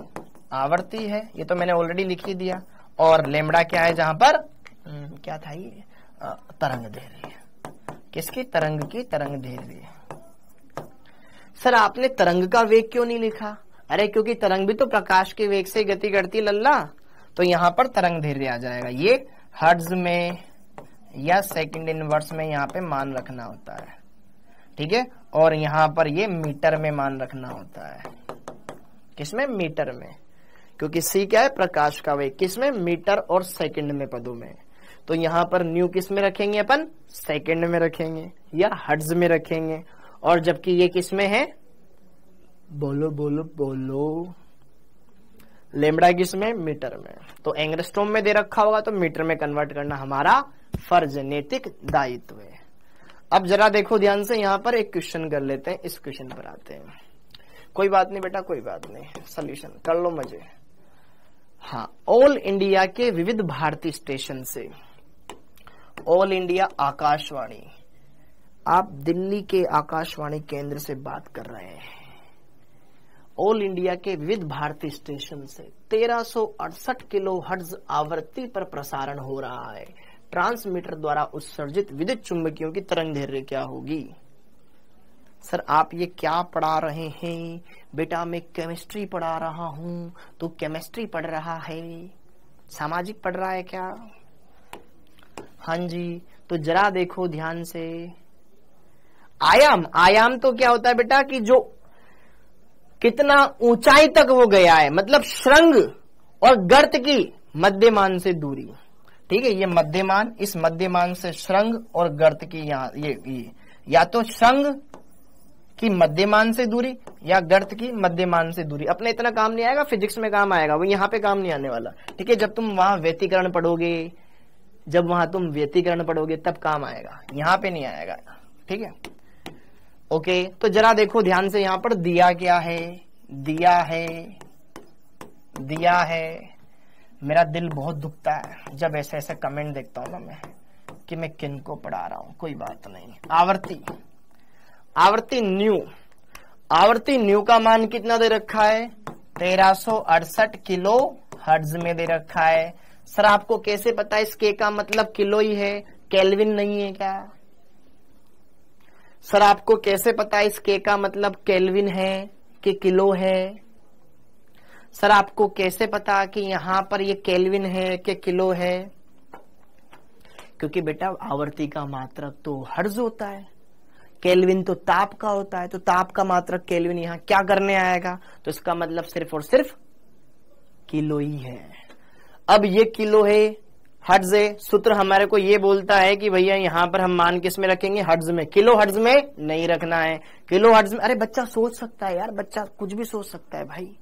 आवर्ती है, ये तो मैंने ऑलरेडी लिख ही दिया। और लैम्ब्डा क्या है? जहां पर क्या था ये? तरंग दैर्घ्य। किसकी? तरंग की तरंग दैर्घ्य। सर आपने तरंग का वेग क्यों नहीं लिखा? अरे क्योंकि तरंग भी तो प्रकाश के वेग से गति करती लल्ला, तो यहां पर तरंग दैर्घ्य आ जाएगा। ये हर्ट्ज में या सेकंड इनवर्स में यहां पे मान रखना होता है, ठीक है। और यहां पर ये मीटर में मान रखना होता है। किसमें? मीटर में, क्योंकि c क्या है? प्रकाश का वेग। किसमें? मीटर और सेकंड में पदों में। तो यहां पर न्यू किस में रखेंगे अपन? सेकंड में रखेंगे या हर्ट्ज में रखेंगे। और जबकि ये किस में है? बोलो बोलो बोलो। लैम्ब्डा किस में? मीटर में। तो एंगस्ट्रॉम में दे रखा होगा तो मीटर में कन्वर्ट करना हमारा फर्ज, नैतिक दायित्व है। अब जरा देखो ध्यान से, यहां पर एक क्वेश्चन कर लेते हैं। इस क्वेश्चन पर आते हैं। कोई बात नहीं बेटा, कोई बात नहीं, सॉल्यूशन कर लो मजे। हाँ, ऑल इंडिया के विविध भारती स्टेशन से, ऑल इंडिया आकाशवाणी, आप दिल्ली के आकाशवाणी केंद्र से बात कर रहे हैं। ऑल इंडिया के विविध भारती स्टेशन से 1368 किलोहर्ट्ज आवृत्ति पर प्रसारण हो रहा है। ट्रांसमीटर द्वारा उत्सर्जित विद्युत चुंबकियों की तरंग दैर्घ्य क्या होगी? सर आप ये क्या पढ़ा रहे हैं? बेटा मैं केमिस्ट्री पढ़ा रहा हूं। तो केमिस्ट्री पढ़ रहा है, सामाजिक पढ़ रहा है क्या? हाँ जी, तो जरा देखो ध्यान से। आयाम, आयाम तो क्या होता है बेटा कि जो कितना ऊंचाई तक वो गया है, मतलब श्रृंग और गर्त की मध्यमान से दूरी, ठीक है। ये मध्यमान, इस मध्यमान से श्रृंग और गर्त की यहाँ ये या तो श्रृंग की मध्यमान से दूरी या गर्त की मध्यमान से दूरी। अपने इतना काम नहीं आएगा, फिजिक्स में काम आएगा, वो यहाँ पे काम नहीं आने वाला, ठीक है। जब तुम वहां व्यतिकरण पढ़ोगे, जब वहां तुम व्यतिकरण पढ़ोगे तब काम आएगा, यहाँ पे नहीं आएगा, ठीक है। ओके, तो जरा देखो ध्यान से, यहाँ पर दिया क्या है? दिया है, दिया है। मेरा दिल बहुत दुखता है जब ऐसे ऐसे कमेंट देखता हूं ना मैं, कि मैं किन को पढ़ा रहा हूं। कोई बात नहीं। आवृत्ति, आवृत्ति न्यू, आवृत्ति न्यू का मान कितना दे रखा है? 1368 किलो हर्ट्ज में दे रखा है। सर आपको कैसे पता? इस के का मतलब किलो ही है, केल्विन नहीं है क्या? सर आपको कैसे पता इस के का मतलब केल्विन है कि किलो है? सर आपको कैसे पता कि यहां पर ये केल्विन है कि किलो है? क्योंकि बेटा आवृत्ति का मात्रक तो हर्ट्ज होता है। केल्विन तो ताप का होता है, तो ताप का मात्रक केल्विन यहां क्या करने आएगा, तो इसका मतलब सिर्फ और सिर्फ किलो ही है। अब ये किलो है, हर्ट्ज है, सूत्र हमारे को ये बोलता है कि भैया यहां पर हम मान किस में रखेंगे, हर्ट्ज में, किलो हर्ट्ज में नहीं रखना है, किलो हर्ट्ज में। अरे बच्चा सोच सकता है यार, बच्चा कुछ भी सोच सकता है भाई,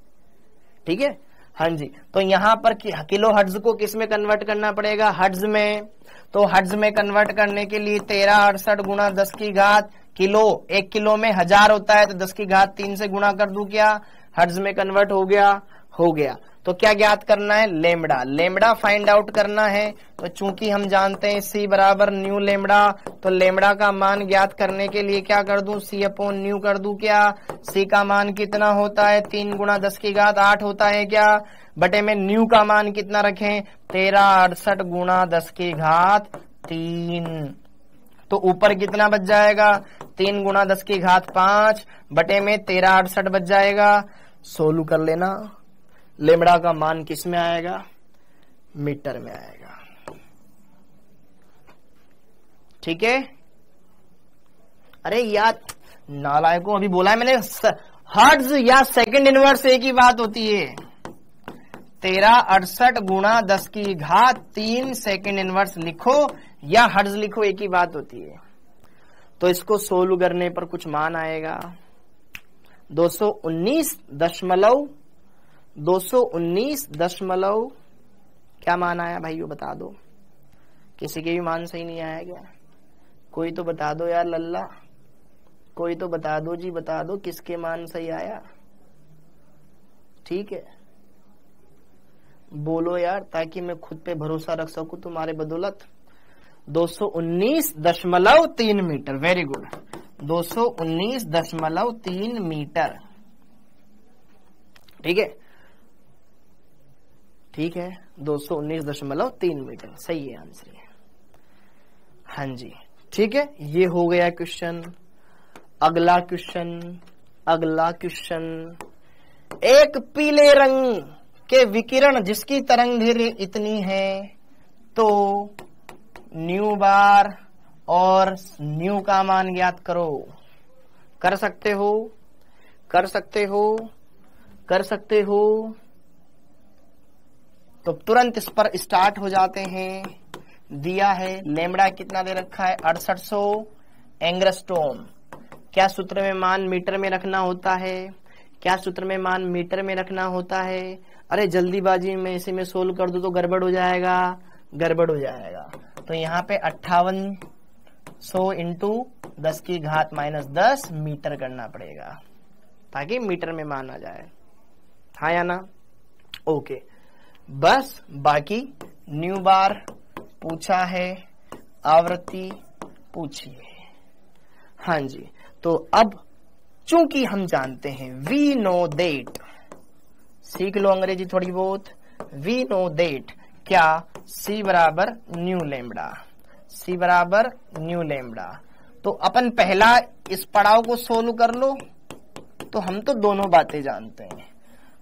ठीक है। हाँ जी, तो यहां पर किलो हर्ट्ज को किस में कन्वर्ट करना पड़ेगा, हर्ट्ज में। तो हर्ट्ज में कन्वर्ट करने के लिए 1368 गुणा 10 की घात किलो, 1 किलो में 1000 होता है, तो 10 की घात 3 से गुणा कर दूं क्या, हर्ट्ज में कन्वर्ट हो गया, हो गया। तो क्या ज्ञात करना है, लेमड़ा, लेमड़ा फाइंड आउट करना है। तो चूंकि हम जानते हैं सी बराबर न्यू लेमड़ा, तो लेमड़ा का मान ज्ञात करने के लिए क्या कर दूं, सी अपॉन न्यू कर दूं क्या। सी का मान कितना होता है, 3 गुणा 10 की घात 8 होता है क्या, बटे में न्यू का मान कितना रखें, 1368 गुणा 10 की घात 3। तो ऊपर कितना बच जाएगा, 3 गुणा 10 की घात 5 बटे में 1368 बच जाएगा। सोल्व कर लेना, लेमड़ा का मान किस में आएगा, मीटर में आएगा, ठीक है। अरे यार नालायकों, अभी बोला है मैंने, हर्ट्ज या सेकंड इनवर्स एक ही बात होती है। 1368 गुणा 10 की घात 3 सेकंड इनवर्स लिखो या हर्ट्ज लिखो, एक ही बात होती है। तो इसको सोल्व करने पर कुछ मान आएगा 219 क्या मान आया भाइयों, बता दो। किसी के भी मान सही नहीं आया क्या, कोई तो बता दो यार लल्ला, कोई तो बता दो जी, बता दो किसके मान सही आया, ठीक है बोलो यार, ताकि मैं खुद पे भरोसा रख सकूं तुम्हारे बदौलत। 219.3 मीटर, वेरी गुड, 219.3 मीटर, ठीक है, ठीक है, 219.3 मीटर सही है आंसर। हाँ जी, ठीक है, ये हो गया क्वेश्चन। अगला क्वेश्चन, अगला क्वेश्चन, एक पीले रंग के विकिरण जिसकी तरंग दैर्घ्य इतनी है, तो न्यू बार और न्यू का मान ज्ञात करो। कर सकते हो, कर सकते हो, कर सकते हो, तो तुरंत इस पर स्टार्ट हो जाते हैं। दिया है लेमड़ा कितना दे रखा है, 6800 एंग्स्ट्रॉम। क्या सूत्र में मान मीटर में रखना होता है, क्या सूत्र में मान मीटर में रखना होता है। अरे जल्दीबाजी में इसे मैं सोल्व कर दूं तो गड़बड़ हो जाएगा, गड़बड़ हो जाएगा। तो यहाँ पे 5800 इंटू 10 की घात -10 मीटर करना पड़ेगा ताकि मीटर में मान आ जाए, हाँ या ना, ओके। बस बाकी न्यू बार पूछा है, आवृत्ति पूछी है, हाँ जी। तो अब चूंकि हम जानते हैं, वी नो देट, सीख लो अंग्रेजी थोड़ी बहुत, वी नो देट, क्या सी बराबर न्यू लेमड़ा, सी बराबर न्यू लेमड़ा। तो अपन पहला इस पड़ाव को सोल्व कर लो। तो हम तो दोनों बातें जानते हैं।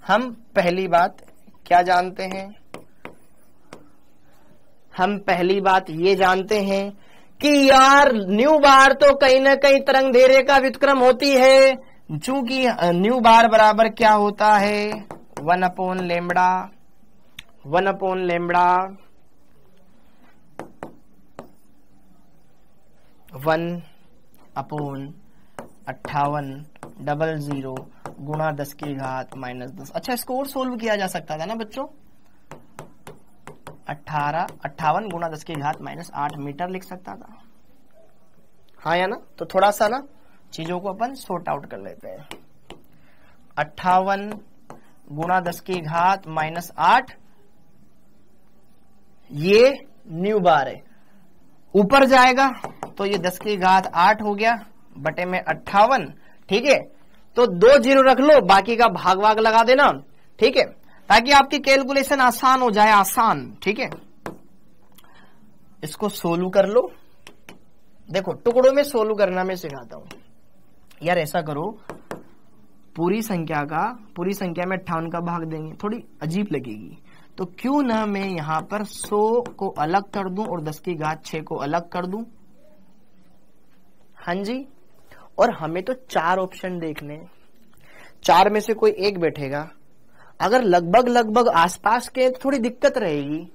हम पहली बात क्या जानते हैं, हम पहली बात ये जानते हैं कि यार न्यू बार तो कहीं ना कहीं तरंग दैर्घ्य का व्युत्क्रम होती है, चूंकि न्यू बार बराबर क्या होता है, 1/λ, 1/λ, 1/5800 गुणा 10 की घात -10। अच्छा, इसको और सोल्व किया जा सकता था ना बच्चों, 58 गुणा 10 की घात -8 मीटर लिख सकता था, हाँ या ना। तो थोड़ा सा ना चीजों को अपन सॉर्ट आउट कर लेते हैं। 58 गुणा 10 की घात -8, ये न्यू बार है, ऊपर जाएगा तो ये 10 की घात 8 हो गया बटे में 58, ठीक है। तो 2 0 रख लो, बाकी का भाग लगा देना, ठीक है, ताकि आपकी कैलकुलेशन आसान हो जाए, आसान, ठीक है। इसको सोल्व कर लो। देखो टुकड़ों में सोल्व करना मैं सिखाता हूं यार। ऐसा करो, पूरी संख्या में 58 का भाग देंगे, थोड़ी अजीब लगेगी, तो क्यों ना मैं यहां पर 100 को अलग कर दूं और 10 की घात 6 को अलग कर दूं, हाँ जी। और हमें तो 4 ऑप्शन देखने हैं, 4 में से कोई एक बैठेगा। अगर लगभग लगभग आसपास के तो थोड़ी दिक्कत रहेगी,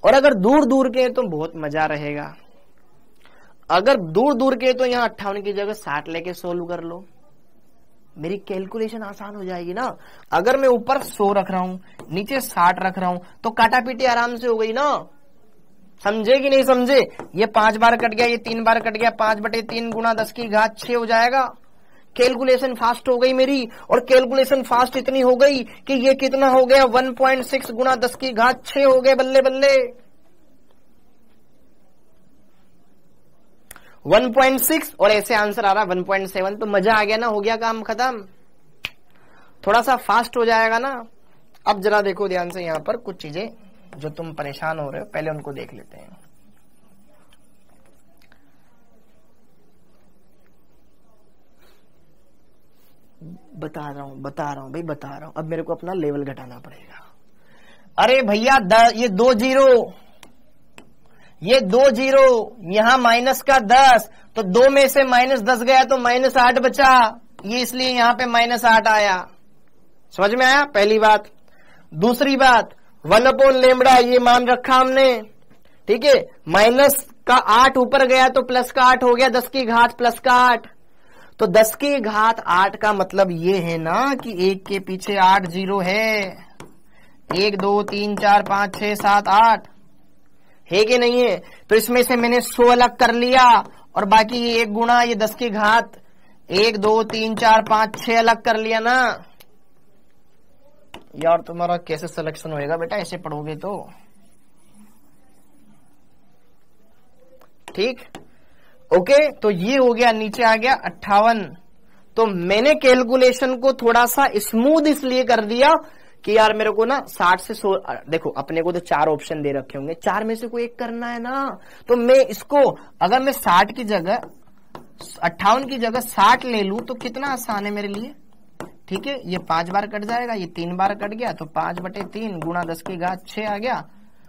और अगर दूर दूर के तो बहुत मजा रहेगा। अगर दूर दूर के तो यहां 58 की जगह 60 लेके सोल्व कर लो, मेरी कैलकुलेशन आसान हो जाएगी ना। अगर मैं ऊपर 100 रख रहा हूं, नीचे 60 रख रहा हूं, तो काटापीटी आराम से हो गई ना। समझे कि नहीं समझे? ये 5 बार कट गया, ये 3 बार कट गया, 5/3 गुणा 10 की घात 6 हो जाएगा। कैलकुलेशन फास्ट हो गई मेरी, और कैलकुलेशन फास्ट इतनी हो गई कि ये कितना हो गया, 1.6 गुणा 10 की घात 6 हो गए। बल्ले बल्ले 1.6, और ऐसे आंसर आ रहा 1.7, तो मजा आ गया ना, हो गया काम खत्म। थोड़ा सा फास्ट हो जाएगा ना। अब जरा देखो ध्यान से, यहां पर कुछ चीजें जो तुम परेशान हो रहे हो, पहले उनको देख लेते हैं। बता रहा हूं भाई, बता रहा हूं। अब मेरे को अपना लेवल घटाना पड़ेगा। अरे भैया ये 2 जीरो, ये 2 जीरो, यहां माइनस का 10, तो 2 में से -10 गया तो -8 बचा, ये इसलिए यहां पे -8 आया। समझ में आया? पहली बात। दूसरी बात, 1/λ ये मान रखा हमने, ठीक है। माइनस का 8 ऊपर गया तो प्लस का 8 हो गया, 10 की घात प्लस का 8, तो 10 की घात 8 का मतलब ये है ना कि 1 के पीछे 8 जीरो है। 1 2 3 4 5 6 7 8 है कि नहीं है? तो इसमें से मैंने 100 अलग कर लिया, और बाकी ये 1 गुणा ये 10 की घात 1 2 3 4 5 6 अलग कर लिया ना। यार तुम्हारा कैसे सिलेक्शन होएगा बेटा, ऐसे पढ़ोगे तो? ठीक, ओके। तो ये हो गया, नीचे आ गया 58। तो मैंने कैलकुलेशन को थोड़ा सा स्मूथ इसलिए कर दिया कि यार मेरे को ना 60 से 100, देखो अपने को तो 4 ऑप्शन दे रखे होंगे, 4 में से कोई एक करना है ना। तो मैं इसको, अगर मैं 60 की जगह 58 की जगह 60 ले लूं तो कितना आसान है मेरे लिए, ठीक है। ये 5 बार कट जाएगा, ये 3 बार कट गया, तो 5/3 गुणा 10 की घात 6 आ गया।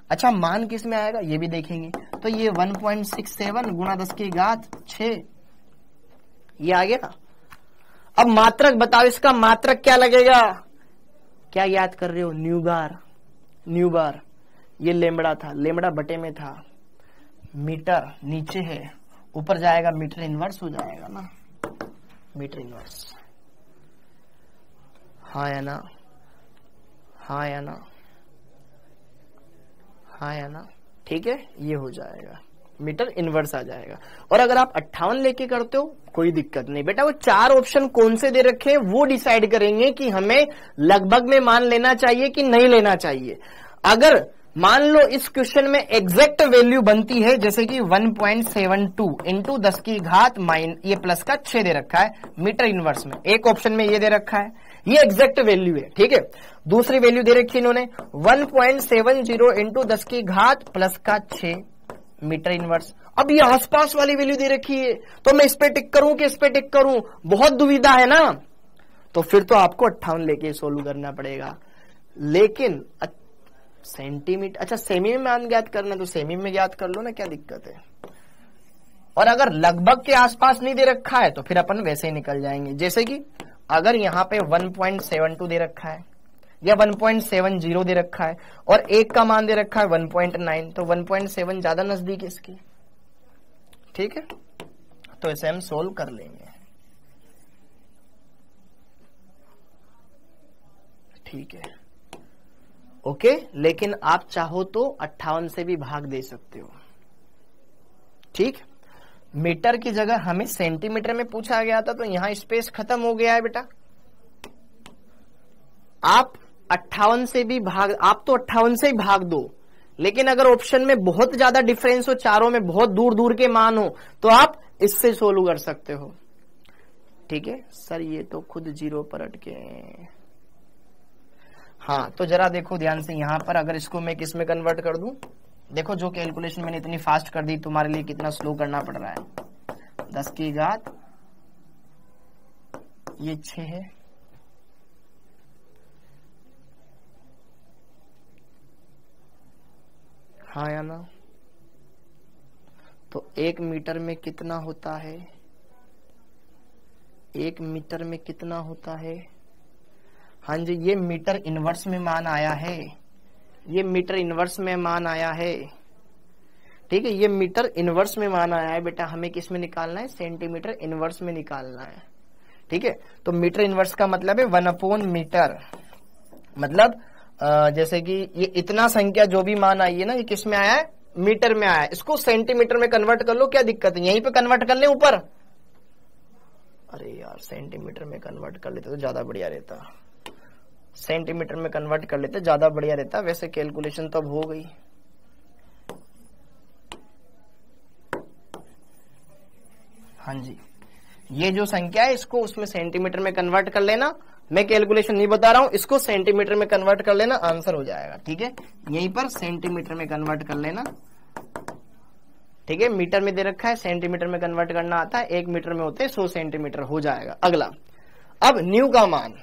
अच्छा, मान किस में आएगा ये भी देखेंगे, तो ये 1.67 गुणा 10 की घात 6 ये आ गया। अब मात्रक बताओ, इसका मात्रक क्या लगेगा? क्या याद कर रहे हो? New bar. ये लेमड़ा था, लेमड़ा बटे में था, मीटर नीचे है, ऊपर जाएगा मीटर इनवर्स हो जाएगा ना, मीटर इनवर्स। हाँ या ना, हाँ या ना, हाँ या ना, ठीक है। ये हो जाएगा, मीटर इनवर्स आ जाएगा। और अगर आप 58 लेके करते हो कोई दिक्कत नहीं बेटा, वो 4 ऑप्शन कौन से दे रखे हैं वो डिसाइड करेंगे कि हमें लगभग में मान लेना चाहिए कि नहीं लेना चाहिए। अगर मान लो इस क्वेश्चन में एग्जैक्ट वैल्यू बनती है, जैसे कि 1.72 इंटू 10 की घात ये प्लस का 6 दे रखा है मीटर इनवर्स में, एक ऑप्शन में ये दे रखा है, ये एग्जैक्ट वैल्यू है, ठीक है। दूसरी वैल्यू दे रखी इन्होंने 1.70 इंटू 10 की घात प्लस का 6 मीटर इनवर्स। अब ये आसपास वाली वैल्यू दे रखी है, तो मैं इस पे टिक करूं कि इस पे टिक करूं, बहुत दुविधा है ना। तो फिर तो आपको 58 लेके सोल्व करना पड़ेगा। लेकिन सेंटीमीटर, अच्छा सेमी में मान ज्ञात करना तो सेमी में ज्ञात कर लो ना, क्या दिक्कत है। और अगर लगभग के आसपास नहीं दे रखा है तो फिर अपन वैसे ही निकल जाएंगे। जैसे कि अगर यहां पे 1.72 दे रखा है या 1.70 दे रखा है और एक का मान दे रखा है 1.9, तो 1.7 ज्यादा नजदीक है इसकी, ठीक है। तो इसे हम सोल्व कर लेंगे, ठीक है, ओके। लेकिन आप चाहो तो 58 से भी भाग दे सकते हो, ठीक। मीटर की जगह हमें सेंटीमीटर में पूछा गया था, तो यहां स्पेस खत्म हो गया है बेटा। आप 58 से भी भाग, आप तो 58 से ही भाग दो, लेकिन अगर ऑप्शन में बहुत ज्यादा डिफरेंस हो, चारों में बहुत दूर दूर के मान हो, तो आप इससे सोल्व कर सकते हो, ठीक है। सर ये तो खुद जीरो पर अटके। हाँ, तो जरा देखो ध्यान से, यहां पर अगर इसको मैं किस में कन्वर्ट कर दूं, देखो जो कैलकुलेशन मैंने इतनी फास्ट कर दी, तुम्हारे लिए कितना स्लो करना पड़ रहा है। 10 की घात ये 6 है, हाँ या ना। तो 1 मीटर में कितना होता है? 1 मीटर में कितना होता है? हाँ जी, ये मीटर इनवर्स में मान आया है, ये मीटर इनवर्स में मान आया है। ठीक है, ये मीटर इनवर्स में मान आया है बेटा। हमें किस में निकालना है? सेंटीमीटर इनवर्स में निकालना है। ठीक है, तो मीटर इनवर्स का मतलब है 1/मीटर। मतलब जैसे कि ये इतना संख्या जो भी मान आई है ना, ये किस में आया है? मीटर में आया है। इसको सेंटीमीटर में कन्वर्ट कर लो, क्या दिक्कत है? यहीं पे कन्वर्ट कर ले ऊपर। अरे यार, सेंटीमीटर में कन्वर्ट कर लेते तो ज्यादा बढ़िया रहता, सेंटीमीटर में कन्वर्ट कर लेते ज्यादा बढ़िया रहता। वैसे कैलकुलेशन तो अब हो गई। हाँ जी, ये जो संख्या है इसको उसमें सेंटीमीटर में कन्वर्ट कर लेना। मैं कैलकुलेशन नहीं बता रहा हूं, इसको सेंटीमीटर में कन्वर्ट कर लेना, आंसर हो जाएगा। ठीक है, यहीं पर सेंटीमीटर में कन्वर्ट कर लेना। ठीक है, मीटर में दे रखा है, सेंटीमीटर में कन्वर्ट करना आता है। 1 मीटर में होते हैं 100 सेंटीमीटर, हो जाएगा। अगला, अब न्यू का मान।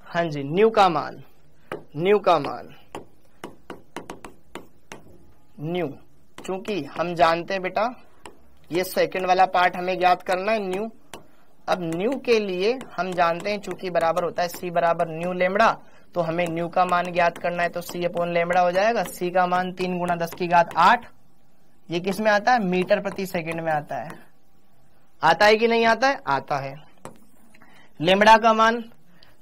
हाँ जी, न्यू का मान, न्यू का मान, न्यू। चूंकि हम जानते हैं बेटा, ये सेकंड वाला पार्ट हमें ज्ञात करना है, न्यू। अब न्यू के लिए हम जानते हैं चूंकि बराबर होता है सी बराबर न्यू लेमड़ा, तो हमें न्यू का मान ज्ञात करना है, तो सी अपॉन लेमड़ा हो जाएगा। सी का मान 3 × 10⁸। ये किस में आता है? मीटर प्रति सेकंड में आता है। आता है कि नहीं आता है? आता है। लेमड़ा का मान,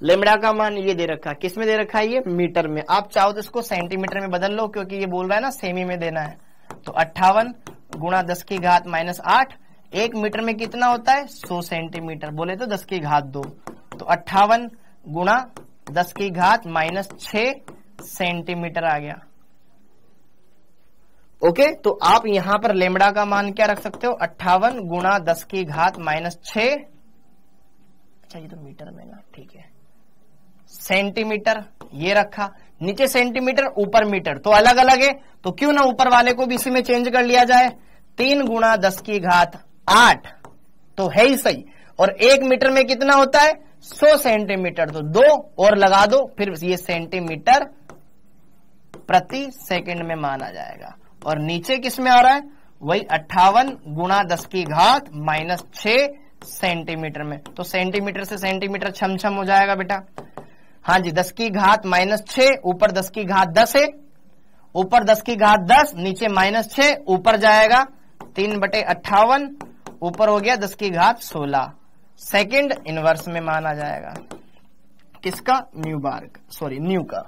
लेमड़ा का मान ये दे रखा है, किस में दे रखा है? ये मीटर में। आप चाहो तो इसको सेंटीमीटर में बदल लो, क्योंकि ये बोल रहा है ना सेमी में देना है। तो 58 × 10⁸। 1 मीटर में कितना होता है? 100 सेंटीमीटर, बोले तो 10⁻²। तो 58 × 10⁻6 सेंटीमीटर आ गया। ओके, तो आप यहां पर लेमड़ा का मान क्या रख सकते हो? 58 × 10⁻6। अच्छा, ये तो मीटर में ना, ठीक है। सेंटीमीटर ये रखा, नीचे सेंटीमीटर ऊपर मीटर, तो अलग अलग है, तो क्यों ना ऊपर वाले को भी इसी में चेंज कर लिया जाए। 3 × 10⁸ तो है ही सही। और 1 मीटर में कितना होता है? 100 सेंटीमीटर, तो 2 और लगा दो, फिर ये सेंटीमीटर प्रति सेकंड में माना जाएगा। और नीचे किस में आ रहा है? वही 58 × 10⁻6 सेंटीमीटर में। तो सेंटीमीटर से सेंटीमीटर छम छम हो जाएगा बेटा। हाँ जी, 10⁻6, ऊपर 10⁻10 है, ऊपर 10⁻10, नीचे -6, ऊपर जाएगा 3/58, ऊपर हो गया 10⁻16 सेकंड इनवर्स में माना जाएगा। किसका? न्यू बार का, सॉरी न्यू का,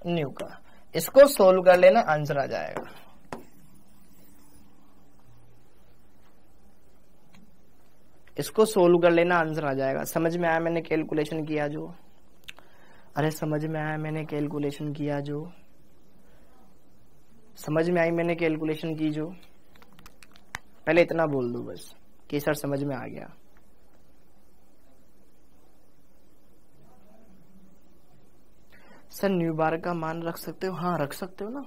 न्यू का। इसको सोल्व कर लेना, आंसर आ जाएगा। इसको सोल्व कर लेना, आंसर आ जाएगा। समझ में आया मैंने कैलकुलेशन किया जो? अरे समझ में आया मैंने कैलकुलेशन किया जो? समझ में आई मैंने कैलकुलेशन की जो? पहले इतना बोल दो बस कि सर समझ में आ गया। सर न्यू बार का मान रख सकते हो? हाँ, रख सकते हो ना।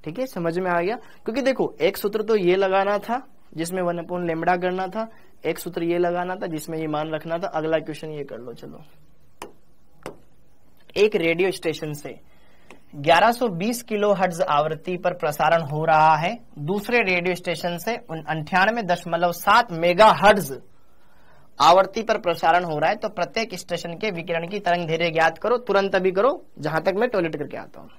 ठीक है, समझ में आ गया। क्योंकि देखो, एक सूत्र तो ये लगाना था जिसमें 1/λ करना था, एक सूत्र ये लगाना था जिसमें ये मान रखना था। अगला क्वेश्चन ये कर लो। चलो, एक रेडियो स्टेशन से 1120 किलोहर्ट्ज आवृत्ति पर प्रसारण हो रहा है। दूसरे रेडियो स्टेशन से 98.7 मेगाहर्ट्ज आवृत्ति पर प्रसारण हो रहा है। तो प्रत्येक स्टेशन के विकिरण की तरंग दैर्घ्य ज्ञात करो। तुरंत अभी करो, जहां तक मैं टॉयलेट करके आता हूं।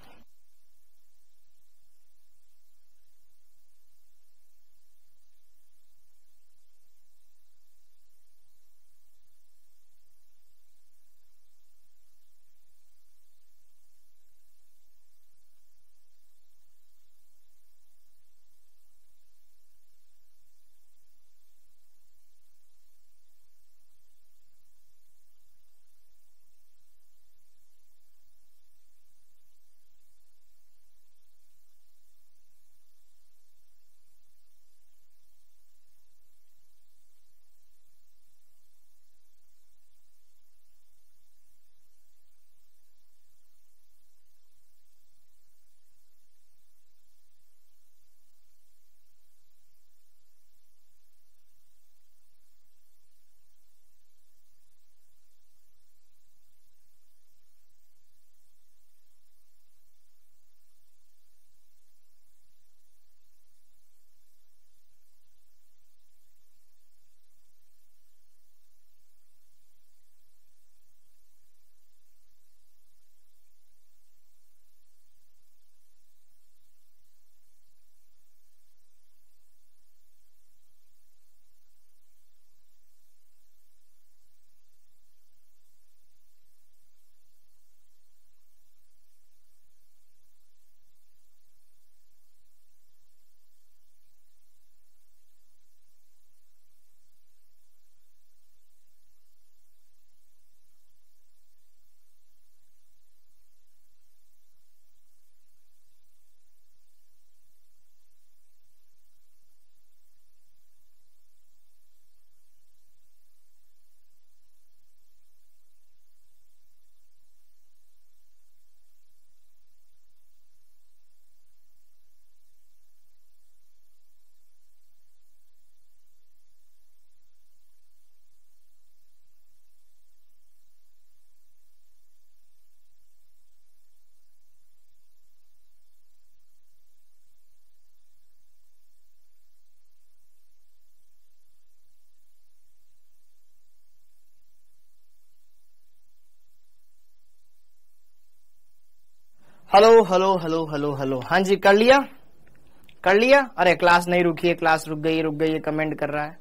Hello hello hello hello hello, हाँ जी कर लिया कर लिया। अरे क्लास नहीं रुकी है, क्लास रुक गई है, कमेंट कर रहा है।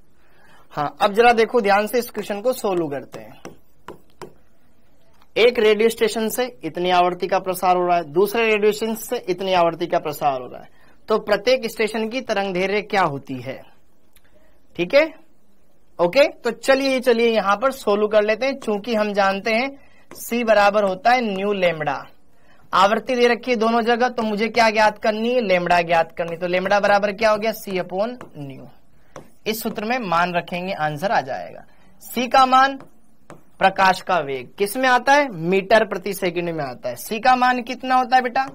हाँ अब जरा देखो ध्यान से, इस क्वेश्चन को सोल्व करते हैं। एक रेडियो स्टेशन से इतनी आवृत्ति का प्रसार हो रहा है, दूसरे रेडियो स्टेशन से इतनी आवृत्ति का प्रसार हो रहा है, तो प्रत्येक स्टेशन की तरंगदैर्घ्य क्या होती है? ठीक है, ओके। तो चलिए यहां पर सोल्व कर लेते हैं। चूंकि हम जानते हैं C बराबर होता है न्यू लेमडा, आवृत्ति दे रखी है दोनों जगह, तो मुझे क्या ज्ञात करनी है? लेमडा ज्ञात करनी। तो लेमडा बराबर क्या हो गया? C upon new. इस सूत्र में मान रखेंगे, आंसर आ जाएगा। C का मान प्रकाश का वेग किस में आता है? मीटर प्रति सेकंड में आता है। C का मान कितना होता है बेटा?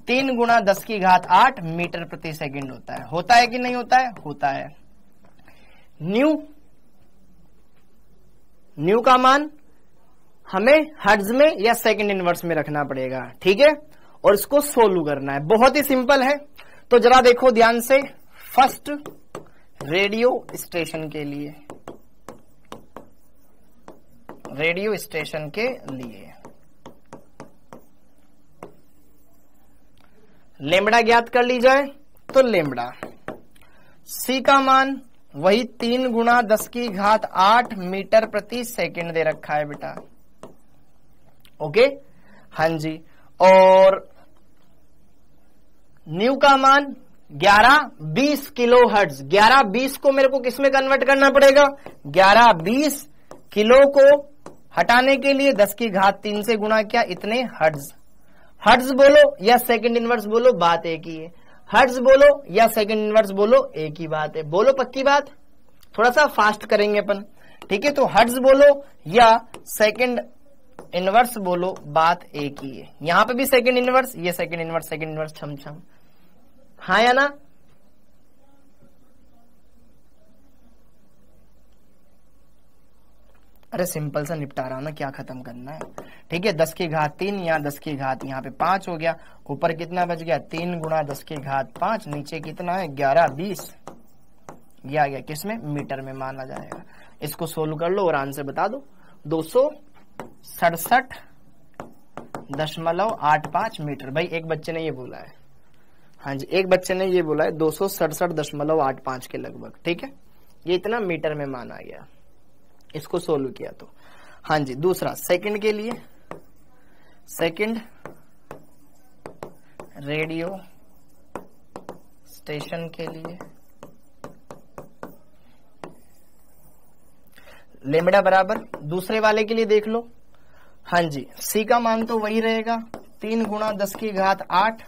3 × 10⁸ मीटर प्रति सेकंड होता है कि नहीं होता है? होता है। न्यू का मान हमें हर्ट्ज में या सेकंड इनवर्स में रखना पड़ेगा, ठीक है, और इसको सोल्व करना है। बहुत ही सिंपल है। तो जरा देखो ध्यान से, फर्स्ट रेडियो स्टेशन के लिए, रेडियो स्टेशन के लिए लेमड़ा ज्ञात कर ली जाए तो लेमड़ा C का मान वही 3 × 10⁸ मीटर प्रति सेकंड दे रखा है बेटा, ओके, हाँ जी। और न्यू का मान 11-20 किलो हर्ट्ज। 11-20 को मेरे को किस में कन्वर्ट करना पड़ेगा? 11-20 किलो को हटाने के लिए 10⁻³ से गुणा किया, इतने हर्ट्ज। हर्ट्ज बोलो या सेकंड इनवर्स बोलो, बात एक ही है। हर्ट्ज बोलो या सेकंड इनवर्स बोलो, एक ही बात है। बोलो पक्की बात, थोड़ा सा फास्ट करेंगे अपन, ठीक है। तो हर्ट्ज बोलो या सेकंड इनवर्स बोलो, बात एक ही है। यहां पे भी सेकंड इनवर्स, ये सेकंड इनवर्स छम छम, हाँ या ना? अरे सिंपल सा निपटा रहा हूं ना, क्या खत्म करना है, ठीक है। 10⁻³ या 10⁻, यहाँ पे 5 हो गया, ऊपर कितना बच गया? 3 × 10⁻5, नीचे कितना है? 11-20, ये आ गया किसमें? मीटर में माना जाएगा। इसको सोल्व कर लो और आंसर बता दो। 267.85 मीटर। भाई एक बच्चे ने ये बोला है, हाँ जी, एक बच्चे ने ये बोला है 267.85 के लगभग, ठीक है। ये इतना मीटर में माना गया, इसको सोल्व किया तो। हाँ जी, दूसरा सेकंड के लिए, सेकंड रेडियो स्टेशन के लिए लेमड़ा बराबर, दूसरे वाले के लिए देख लो, हाँ जी, C का मान तो वही रहेगा 3 × 10⁸।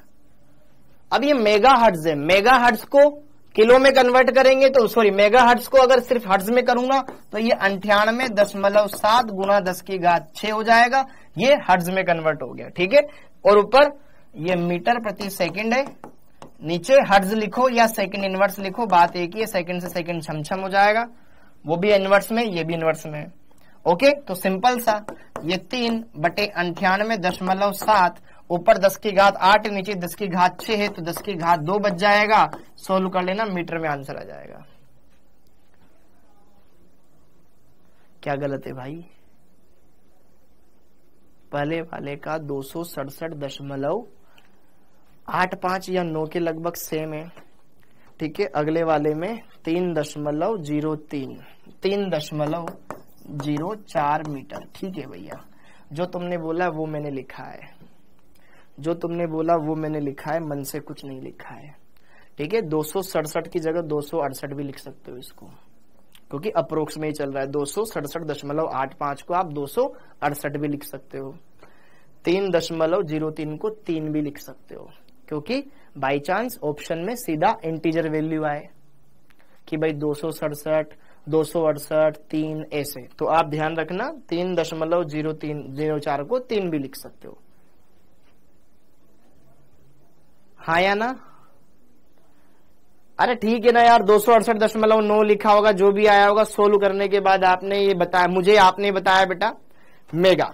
अब ये मेगा हर्ट्ज है, मेगा हर्ट्ज को किलो में कन्वर्ट करेंगे तो सॉरी, मेगा हर्ट्ज को अगर सिर्फ हर्ट्ज में करूंगा तो ये 98.7 × 10⁻6 हो जाएगा। ये हर्ट्ज में कन्वर्ट हो गया, ठीक है। और ऊपर ये मीटर प्रति सेकंड है, नीचे हर्ट्ज लिखो या सेकंड इनवर्स लिखो, बात एक ही है। सेकंड से सेकंड छमछम हो जाएगा, वो भी इनवर्स में, ये भी इनवर्स में, ओके। तो सिंपल सा, ये 3/98.7, ऊपर 10⁸, नीचे 10⁻6 है, तो 10⁻2 बच जाएगा। सोल्व कर लेना, मीटर में आंसर आ जाएगा। क्या गलत है भाई? पहले वाले का 267.85 या 9 के लगभग सेम है, ठीक है। अगले वाले में 3.03, 3.04 मीटर, ठीक है भैया। जो तुमने बोला वो मैंने लिखा है, जो तुमने बोला वो मैंने लिखा है, मन से कुछ नहीं लिखा है, ठीक है। 267 की जगह 268 भी लिख सकते हो इसको, क्योंकि अप्रोक्स में ही चल रहा है। 267.85 को आप 268 भी लिख सकते हो। 3.03 को 3 भी लिख सकते हो, क्योंकि बाई चांस ऑप्शन में सीधा इंटीजर वैल्यू आए कि भाई 267, 268, 3 ऐसे, तो आप ध्यान रखना 3.0304 को 3 भी लिख सकते हो, हाँ या ना? अरे ठीक है ना यार, 268.9 लिखा होगा, जो भी आया होगा सोल्व करने के बाद आपने ये बताया, मुझे आपने बताया बेटा मेगा।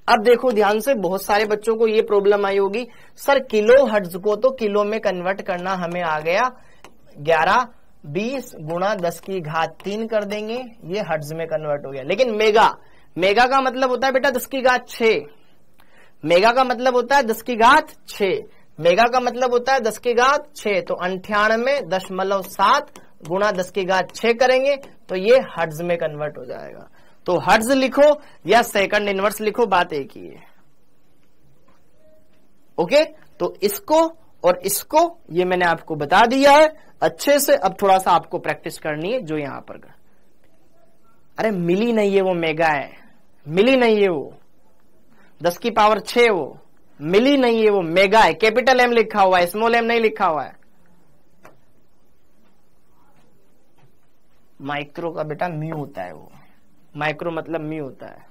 अब देखो ध्यान से, बहुत सारे बच्चों को ये प्रॉब्लम आई होगी, सर किलो हर्ट्ज को तो किलो में कन्वर्ट करना हमें आ गया, 11-20 × 10⁻³ कर देंगे, ये हर्ट्ज में कन्वर्ट हो गया। लेकिन मेगा, मेगा का मतलब होता है बेटा 10⁻6, मेगा का मतलब होता है 10 की घात 6, मेगा का मतलब होता है 10 की घात 6, तो 98.7 गुणा 10 की घात 6 करेंगे तो ये हर्ट्ज में कन्वर्ट हो जाएगा। तो हर्ट्ज लिखो या सेकंड इनवर्स लिखो, बात एक ही है। ओके, तो इसको और इसको ये मैंने आपको बता दिया है अच्छे से। अब थोड़ा सा आपको प्रैक्टिस करनी है जो यहां पर, अरे मिली नहीं है वो मेगा है, मिली नहीं है वो 10 की पावर 6, वो मिली नहीं है वो मेगा है। कैपिटल एम लिखा हुआ है, स्मॉल एम नहीं लिखा हुआ है। माइक्रो का बेटा म्यू होता है, वो माइक्रो मतलब म्यू होता है,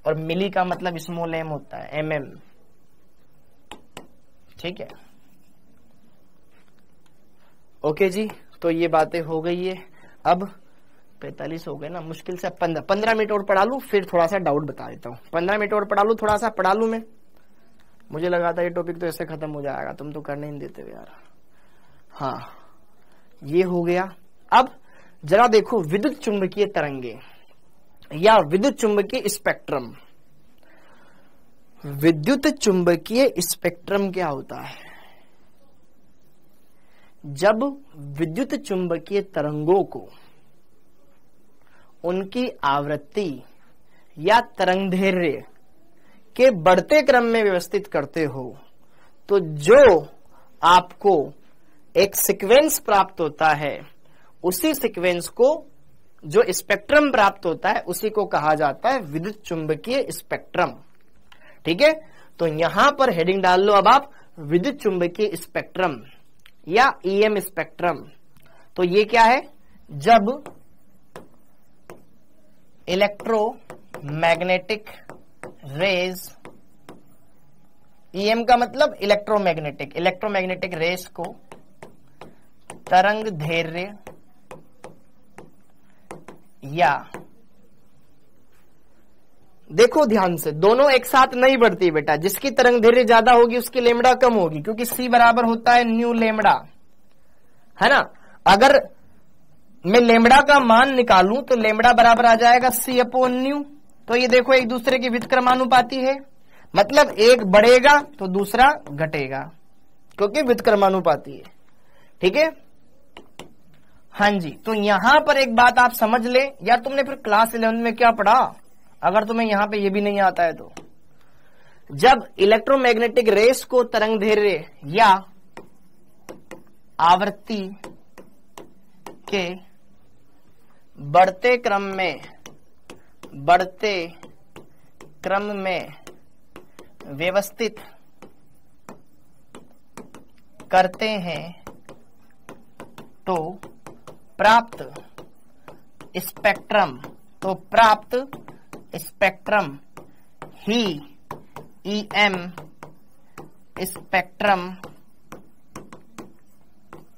और मिली का मतलब स्मॉल एम होता है, एमएम। ठीक है, ओके जी। तो ये बातें हो गई है। अब 45 हो गए ना, मुश्किल से 15 मिनट और पढ़ा लूं, फिर थोड़ा सा डाउट बता देता हूं। 15 मिनट और पढ़ा लूं, थोड़ा सा पढ़ा लूं मैं। मुझे लगा था ये टॉपिक तो ऐसे खत्म हो जाएगा, तुम तो करने नहीं देते यार। हाँ, ये हो गया। अब जरा देखो विद्युत चुंबकीय तरंगे या विद्युत चुंबकीय स्पेक्ट्रम। विद्युत चुंबकीय स्पेक्ट्रम क्या होता है? जब विद्युत चुंबकीय तरंगों को उनकी आवृत्ति या तरंगदैर्घ्य के बढ़ते क्रम में व्यवस्थित करते हो, तो जो आपको एक सीक्वेंस प्राप्त होता है, उसी सीक्वेंस को, जो स्पेक्ट्रम प्राप्त होता है, उसी को कहा जाता है विद्युत चुंबकीय स्पेक्ट्रम। ठीक है, तो यहां पर हेडिंग डाल लो अब आप, विद्युत चुंबकीय स्पेक्ट्रम या ईएम स्पेक्ट्रम। तो ये क्या है? जब इलेक्ट्रोमैग्नेटिक रेज, ईएम का मतलब इलेक्ट्रोमैग्नेटिक, इलेक्ट्रोमैग्नेटिक रेज को तरंगदैर्घ्य या, देखो ध्यान से, दोनों एक साथ नहीं बढ़ती बेटा। जिसकी तरंगदैर्घ्य ज्यादा होगी उसकी लेमड़ा कम होगी, क्योंकि सी बराबर होता है न्यू लेमड़ा, है ना। अगर मैं लेमड़ा का मान निकालूं तो लेमड़ा बराबर आ जाएगा सी अपॉन न्यू। तो ये देखो एक दूसरे की व्युत्क्रमानुपाती है, मतलब एक बढ़ेगा तो दूसरा घटेगा, क्योंकि व्युत्क्रमानुपाती है। ठीक है, हाँ जी। तो यहां पर एक बात आप समझ ले, या तुमने फिर क्लास 11 में क्या पढ़ा, अगर तुम्हें यहां पे ये भी नहीं आता है तो, जब इलेक्ट्रोमैग्नेटिक रेस को तरंगदैर्घ्य या आवृत्ति के बढ़ते क्रम में व्यवस्थित करते हैं, तो प्राप्त स्पेक्ट्रम ही ईएम स्पेक्ट्रम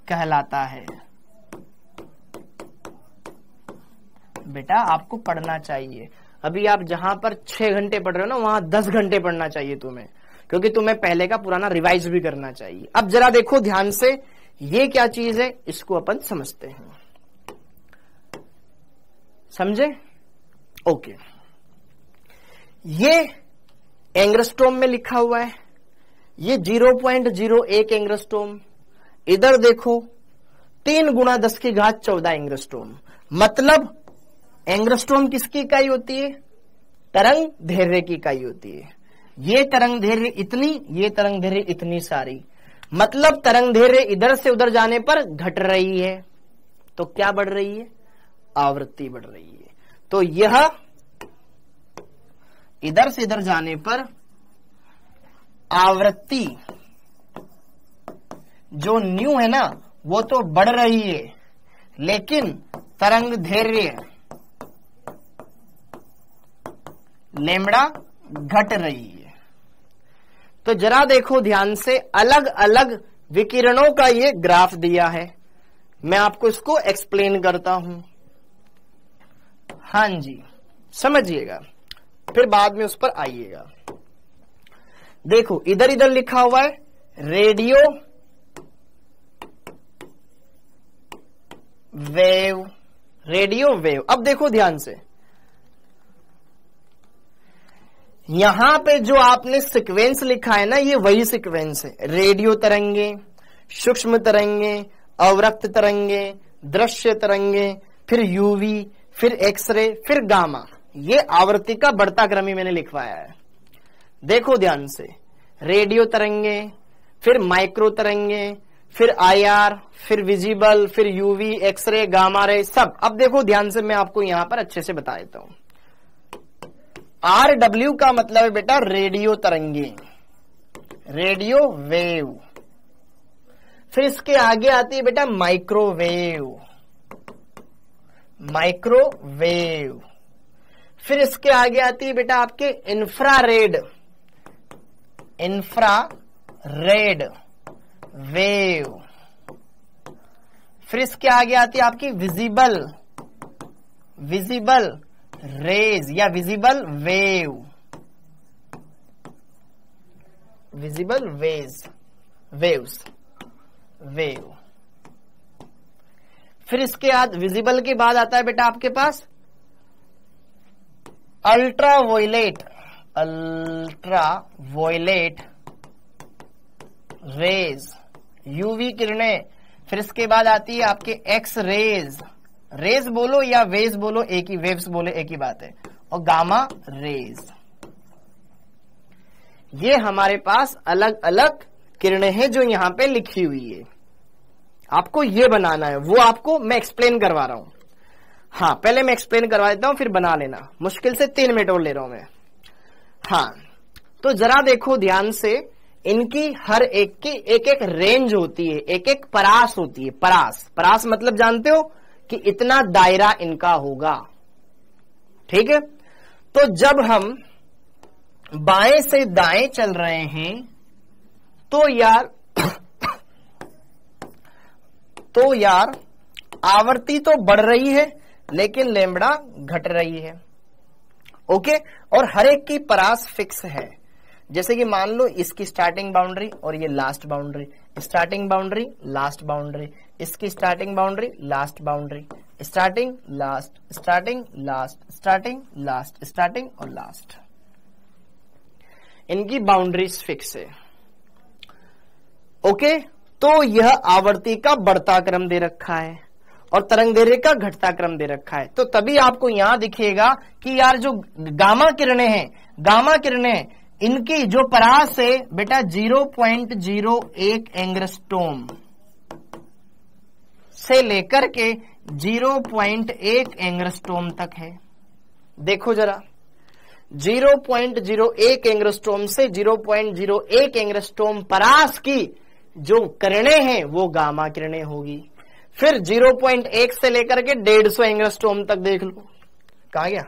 कहलाता है। बेटा आपको पढ़ना चाहिए। अभी आप जहां पर 6 घंटे पढ़ रहे हो ना, वहां 10 घंटे पढ़ना चाहिए तुम्हें, क्योंकि तुम्हें पहले का पुराना रिवाइज भी करना चाहिए। अब जरा देखो ध्यान से, ये क्या चीज है, इसको अपन समझते हैं। समझे? ओके, ये एंगस्ट्रॉम में लिखा हुआ है, ये 0.01 एंगस्ट्रॉम। इधर देखो 3 गुणा 10 की घात 14 एंगस्ट्रॉम। मतलब एंगस्ट्रॉम किसकी इकाई होती है? तरंगदैर्घ्य की इकाई होती है। ये तरंगदैर्घ्य इतनी, ये तरंगदैर्घ्य इतनी सारी, मतलब तरंगदैर्घ्य इधर से उधर जाने पर घट रही है, तो क्या बढ़ रही है? आवृत्ति बढ़ रही है। तो यह इधर से इधर जाने पर आवृत्ति जो न्यू है ना, वो तो बढ़ रही है, लेकिन तरंगदैर्घ्य लेमड़ा घट रही है। तो जरा देखो ध्यान से, अलग अलग विकिरणों का ये ग्राफ दिया है, मैं आपको इसको एक्सप्लेन करता हूं। हाँ जी, समझिएगा, फिर बाद में उस पर आइएगा। देखो इधर इधर लिखा हुआ है रेडियो वेव, रेडियो वेव। अब देखो ध्यान से, यहां पे जो आपने सीक्वेंस लिखा है ना, ये वही सीक्वेंस है। रेडियो तरंगे, सूक्ष्म तरंगे, अवरक्त तरंगे, दृश्य तरंगे, फिर यूवी, फिर एक्सरे, फिर गामा। ये आवृत्ति का बढ़ता क्रम ही मैंने लिखवाया है। देखो ध्यान से, रेडियो तरंगे, फिर माइक्रो तरंगे, फिर आईआर, फिर विजिबल, फिर यूवी, एक्सरे, गामा रे, सब। अब देखो ध्यान से, मैं आपको यहां पर अच्छे से बता देता हूं। RW का मतलब है बेटा रेडियो तरंगे, रेडियो वेव। फिर इसके आगे आती है बेटा माइक्रोवेव, माइक्रोवेव। फिर इसके आगे आती है बेटा आपके इंफ्रारेड, इंफ्रारेड वेव। फिर इसके आगे आती है आपकी विजिबल, विजिबल रेज या विजिबल वेव, विजिबल वेज, वेव्स, वेव। फिर इसके बाद विजिबल के बाद आता है बेटा आपके पास ultra violet, ultra violet rays, UV किरणें। फिर इसके बाद आती है आपके एक्स रेज, रेज बोलो या वेज बोलो एक ही, वेव्स बोले एक ही बात है। और गामा रेज। ये हमारे पास अलग अलग किरणें हैं जो यहां पे लिखी हुई है। आपको ये बनाना है, वो आपको मैं एक्सप्लेन करवा रहा हूं। हाँ, पहले मैं एक्सप्लेन करवा देता हूं, फिर बना लेना। मुश्किल से 3 मिनट और ले रहा हूं मैं। हाँ, तो जरा देखो ध्यान से, इनकी हर एक की एक एक रेंज होती है, एक एक परास होती है। परास, परास मतलब जानते हो कि इतना दायरा इनका होगा। ठीक है, तो जब हम बाएं से दाएं चल रहे हैं तो यार आवृत्ति तो बढ़ रही है लेकिन लैम्ब्डा घट रही है। ओके, और हर एक की परास फिक्स है। जैसे कि मान लो इसकी स्टार्टिंग बाउंड्री और ये last boundary, starting boundary, last boundary, इसकी starting boundary, last boundary, starting, last, starting, last, starting, last, starting और लास्ट। इनकी बाउंड्रीज फिक्स है। ओके, तो यह आवर्ती का बढ़ता क्रम दे रखा है और तरंग दैर्ध्य का घटता क्रम दे रखा है। तो तभी आपको यहां दिखेगा कि यार जो गामा किरणें हैं, गामा किरणें, इनकी जो परास है बेटा 0.01 एंगस्ट्रोम से लेकर के 0.1 एंगस्ट्रोम तक है। देखो जरा, 0.01 एंगस्ट्रोम से 0.01 एंगस्ट्रोम परास की जो किरणें हैं वो गामा किरणें होगी। फिर 0.1 से लेकर के 150 एंगस्ट्रोम तक देख लो, कहा गया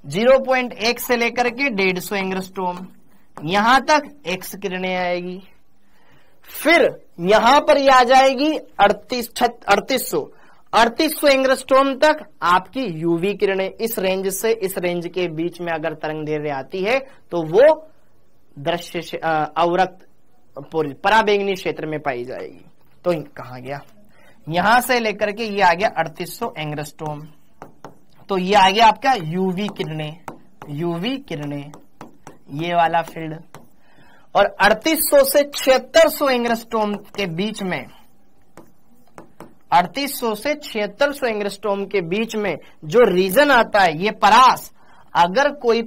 0.1 से लेकर के 150 एंगस्ट्रोम, यहां तक एक्स किरणें आएगी। फिर यहां पर ये आ जाएगी 3800 एंगस्ट्रोम तक आपकी यूवी किरणें। इस रेंज से इस रेंज के बीच में अगर तरंग दैर्ध्य आती है तो वो दृश्य अवरक्त पराबैंगनी क्षेत्र में पाई जाएगी। तो कहा गया, यहां से लेकर के ये आ गया 3800 एंगस्ट्रोम। तो ये आ गया आपका यूवी किरणें, यूवी किरणें, ये वाला फील्ड। और 3800 से 7600 एंगस्ट्रोम के बीच में, 3800 से 7600 एंगस्ट्रोम के बीच में जो रीजन आता है, ये परास, अगर कोई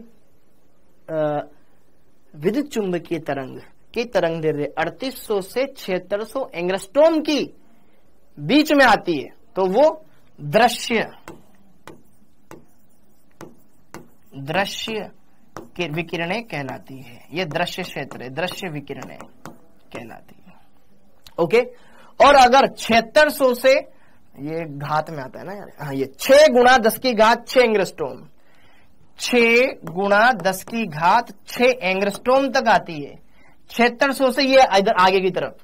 विद्युत चुंबकीय तरंग की तरंग दैर्ध्य 3800 से 7600 एंगस्ट्रोम की बीच में आती है तो वो दृश्य विकिरणें कहलाती है। ये दृश्य क्षेत्र है, दृश्य विकिरणें कहलाती है। ओके, और अगर 7600 से, ये घात में आता है ना यार, हाँ, ये 6 गुणा 10 की घात 6 एंगस्ट्रोम, 6 गुणा 10 की घात 6 एंगस्ट्रोम तक आती है। 7600 से ये इधर आगे की तरफ,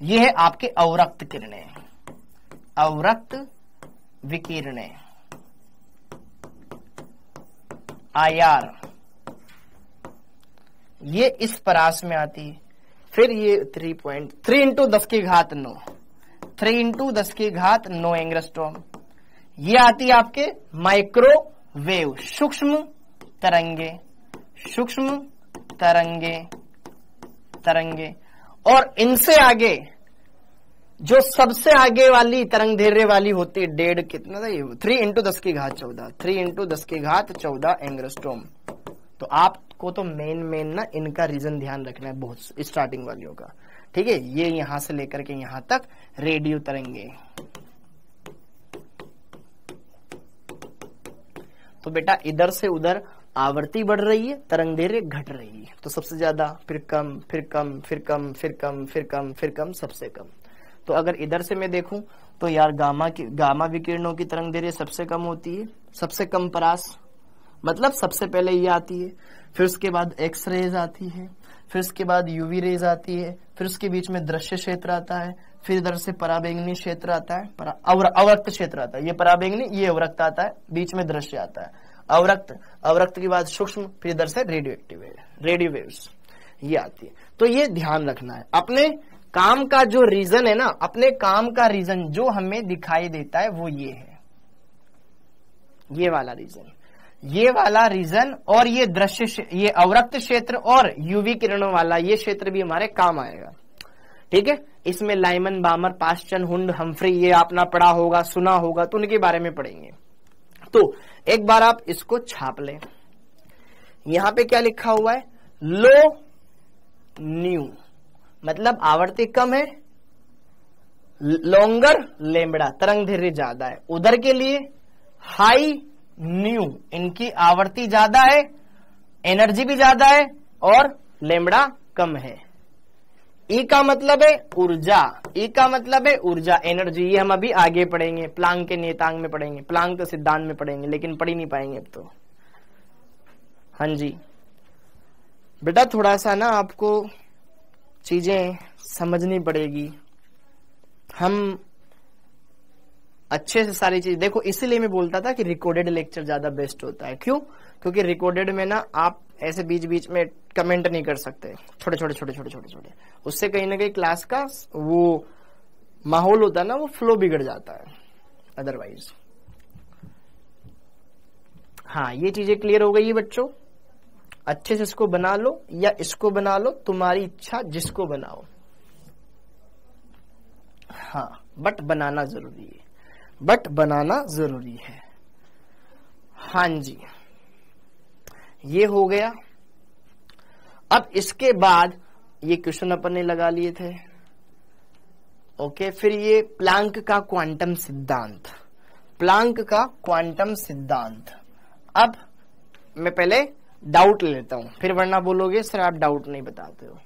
ये है आपके अवरक्त किरणें, अवरक्त विकिरणें, आईआर, ये इस परास में आती है। फिर ये 3 इंटू 10 की घात 9, 3 इंटू 10 की घात 9 एंगस्ट्रोम, ये आती है आपके माइक्रोवेव, सूक्ष्म तरंगे, सूक्ष्म तरंगे और इनसे आगे जो सबसे आगे वाली तरंग दैर्घ्य वाली होती है 1.5 कितना था ये 3 × 10 की घात 14 3 × 10 की घात 14 एंगस्ट्रॉम। तो आपको तो मेन ना इनका रीजन ध्यान रखना है बहुत स्टार्टिंग वालियों का, ठीक है। ये यहां से लेकर के यहां तक रेडियो तरंगे। तो बेटा इधर से उधर आवृत्ति बढ़ रही है, तरंग दैर्घ्य घट रही है। तो सबसे ज्यादा, फिर कम, फिर कम, फिर कम, फिर कम, फिर कम, फिर कम, सबसे कम। तो अगर इधर से मैं देखूं तो यार गामा विकिरणों की तरंग दैर्घ्य सबसे कम होती है, सबसे कम परास, मतलब सबसे पहले ये आती है, फिर उसके बाद एक्स रेज आती है, फिर उसके बाद यूवी रेज आती है, फिर उसके बीच में दृश्य क्षेत्र आता है, फिर इधर से पराबैंगनी क्षेत्र आता है, अवरक्त क्षेत्र आता है। ये पराबैंगनी, ये अवरक्त आता है, बीच में दृश्य आता है। अवरक्त के बाद सूक्ष्म, फिर इधर से रेडियो वेव्स ये आती है। तो ये ध्यान रखना है। अपने काम का जो रीजन है ना, अपने काम का रीजन जो हमें दिखाई देता है वो ये है, ये वाला रीजन और ये दृश्य, ये अवरक्त क्षेत्र और यूवी किरणों वाला ये क्षेत्र भी हमारे काम आएगा, ठीक है। इसमें लाइमन, बामर, पास्चन, हुंड, हम्फ्री ये आपने पढ़ा होगा, सुना होगा, तो उनके बारे में पढ़ेंगे। तो एक बार आप इसको छाप लें। यहां पे क्या लिखा हुआ है, लो न्यू मतलब आवृत्ति कम है, लॉन्गर लैम्बडा तरंग दैर्घ्य ज्यादा है। उधर के लिए हाई न्यू, इनकी आवृत्ति ज्यादा है, एनर्जी भी ज्यादा है और लैम्बडा कम है। ई का मतलब है ऊर्जा, ई का मतलब है ऊर्जा, एनर्जी। ये हम अभी आगे पढ़ेंगे, प्लांक के नियतांक में पढ़ेंगे, प्लांक के सिद्धांत में पढ़ेंगे, लेकिन पढ़ ही नहीं पाएंगे अब तो। हाँ जी बेटा, थोड़ा सा ना आपको चीजें समझनी पड़ेगी। हम अच्छे से सारी चीज देखो, इसीलिए मैं बोलता था कि रिकॉर्डेड लेक्चर ज्यादा बेस्ट होता है। क्यों? क्योंकि रिकॉर्डेड में ना आप ऐसे बीच बीच में कमेंट नहीं कर सकते, छोटे। उससे कहीं ना कहीं क्लास का वो माहौल होता है ना, वो फ्लो बिगड़ जाता है अदरवाइज। हाँ, ये चीजें क्लियर हो गई है बच्चों। अच्छे से इसको बना लो या इसको बना लो, तुम्हारी इच्छा, जिसको बनाओ। हाँ, बट बनाना जरूरी है। हाँ जी, ये हो गया। अब इसके बाद ये क्वेश्चन अपन ने लगा लिए थे। ओके, फिर ये प्लांक का क्वांटम सिद्धांत। अब मैं पहले डाउट लेता हूं, फिर वरना बोलोगे सर आप डाउट नहीं बताते हो।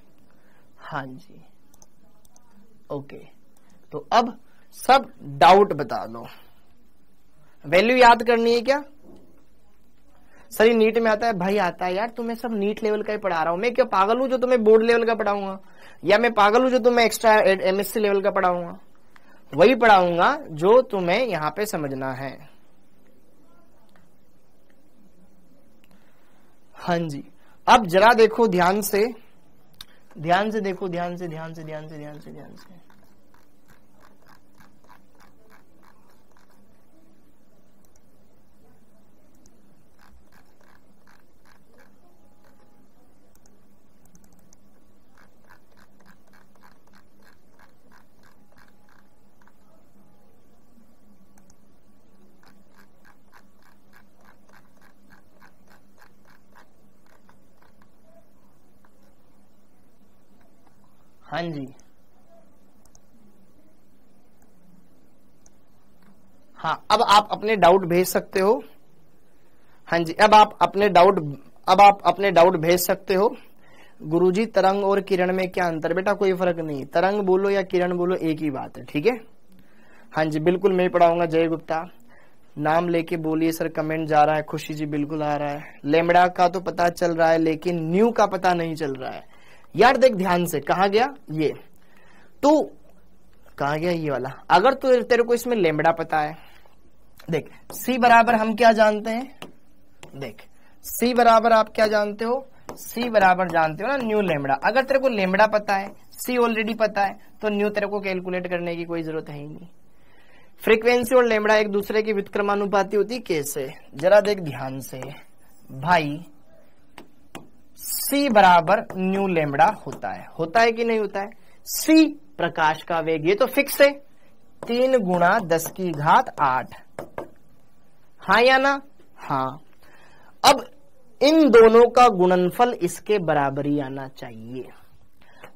हाँ जी, ओके, तो अब सब डाउट बता दो। वैल्यू याद करनी है क्या? सर ये नीट में आता है भाई, आता है यार, तुम्हें सब नीट लेवल का ही पढ़ा रहा हूं। मैं क्या पागल हूं जो तुम्हें बोर्ड लेवल का पढ़ाऊंगा, या मैं पागल हूं जो तुम्हें एक्स्ट्रा एमएससी लेवल का पढ़ाऊंगा? वही पढ़ाऊंगा जो तुम्हें यहां पे समझना है। हाँ जी, अब जरा देखो ध्यान से देखो, ध्यान से। हाँ जी, हाँ, अब आप अपने डाउट भेज सकते हो। हाँ जी, अब आप अपने डाउट भेज सकते हो। गुरुजी, तरंग और किरण में क्या अंतर? बेटा कोई फर्क नहीं, तरंग बोलो या किरण बोलो एक ही बात है, ठीक है। हाँ जी, बिल्कुल मैं पढ़ाऊंगा। जय गुप्ता, नाम लेके बोलिए सर। कमेंट जा रहा है। खुशी जी बिल्कुल आ रहा है। लैम्बडा का तो पता चल रहा है, लेकिन न्यू का पता नहीं चल रहा है। यार देख ध्यान से, कहा गया ये, तो कहा गया ये वाला। अगर तो तेरे को इसमें लैम्बडा पता है, देख C बराबर हम क्या जानते हैं, देख C बराबर आप क्या जानते हो, C बराबर जानते हो ना न्यू लैम्बडा। अगर तेरे को लैम्बडा पता है, C ऑलरेडी पता है, तो न्यू तेरे को कैलकुलेट करने की कोई जरूरत है ही नहीं। फ्रीक्वेंसी और लैम्बडा एक दूसरे की व्युत्क्रमानुपाती होती, कैसे? जरा देख ध्यान से भाई, c बराबर न्यू लेमड़ा होता है कि नहीं होता है? c प्रकाश का वेग, ये तो फिक्स है, 3 गुणा 10 की घात 8, हाँ या ना? हाँ। अब इन दोनों का गुणनफल इसके बराबर ही आना चाहिए।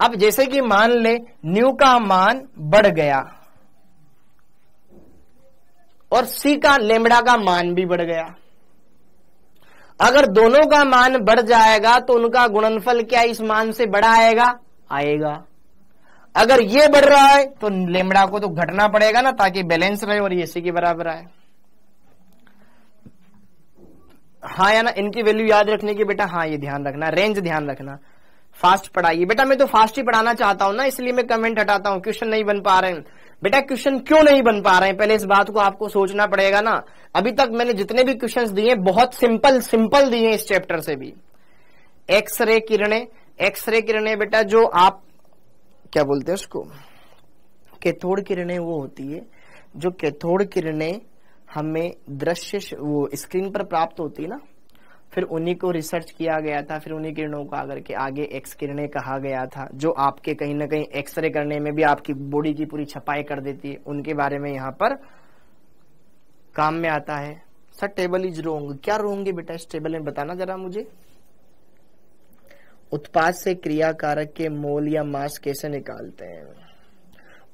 अब जैसे कि मान ले न्यू का मान बढ़ गया और c का लेमड़ा का मान भी बढ़ गया, अगर दोनों का मान बढ़ जाएगा तो उनका गुणनफल क्या इस मान से बड़ा आएगा। अगर ये बढ़ रहा है तो लेमड़ा को तो घटना पड़ेगा ना, ताकि बैलेंस रहे और ये c के बराबर आए, हाँ या ना? इनकी वैल्यू याद रखने की बेटा, हाँ ये ध्यान रखना, रेंज ध्यान रखना। फास्ट पढ़ाइए बेटा, मैं तो फास्ट ही पढ़ाना चाहता हूं ना, इसलिए मैं कमेंट हटाता हूं, क्वेश्चन नहीं बन पा रहे हैं। बेटा क्वेश्चन क्यों नहीं बन पा रहे हैं, पहले इस बात को आपको सोचना पड़ेगा ना। अभी तक मैंने जितने भी क्वेश्चंस दिए बहुत सिंपल दिए इस चैप्टर से भी। एक्सरे किरणें बेटा, जो आप क्या बोलते हैं उसको, कैथोड किरणें वो होती है, जो कैथोड किरणें हमें दृश्य वो स्क्रीन पर प्राप्त होती है ना, फिर उन्हीं को रिसर्च किया गया था, फिर उन्हीं किरणों को आकर के आगे एक्स किरणें कहा गया था, जो आपके कहीं ना कहीं एक्सरे करने में भी आपकी बॉडी की पूरी छपाई कर देती है, उनके बारे में यहाँ पर काम में आता है। सर टेबल इज रोंग, क्या रोंग है बेटा इस टेबल में, बताना जरा मुझे। उत्पाद से क्रियाकारक के मोल या मास कैसे निकालते हैं?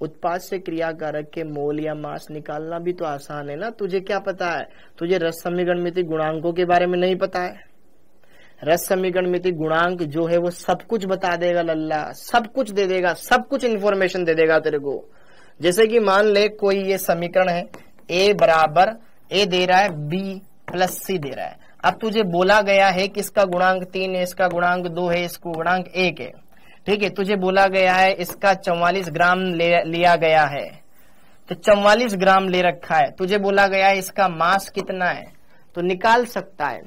उत्पाद से क्रियाकारक के मोल या मास निकालना भी तो आसान है ना। तुझे क्या पता है, तुझे रस समीकरणमिति गुणांकों के बारे में नहीं पता है? रस समीकरणमिति गुणांक जो है वो सब कुछ बता देगा लल्ला, सब कुछ दे देगा, सब कुछ इंफॉर्मेशन दे देगा तेरे को। जैसे कि मान ले कोई ये समीकरण है, a बराबर a दे रहा है b प्लस c दे रहा है। अब तुझे बोला गया है कि इसका गुणांक 3 है, इसका गुणांक 2 है, इसको गुणांक 1 है, ठीक है। तुझे बोला गया है इसका 44 ग्राम लिया गया है, तो 44 ग्राम ले रखा है। तुझे बोला गया है इसका मास कितना है, तो निकाल सकता है।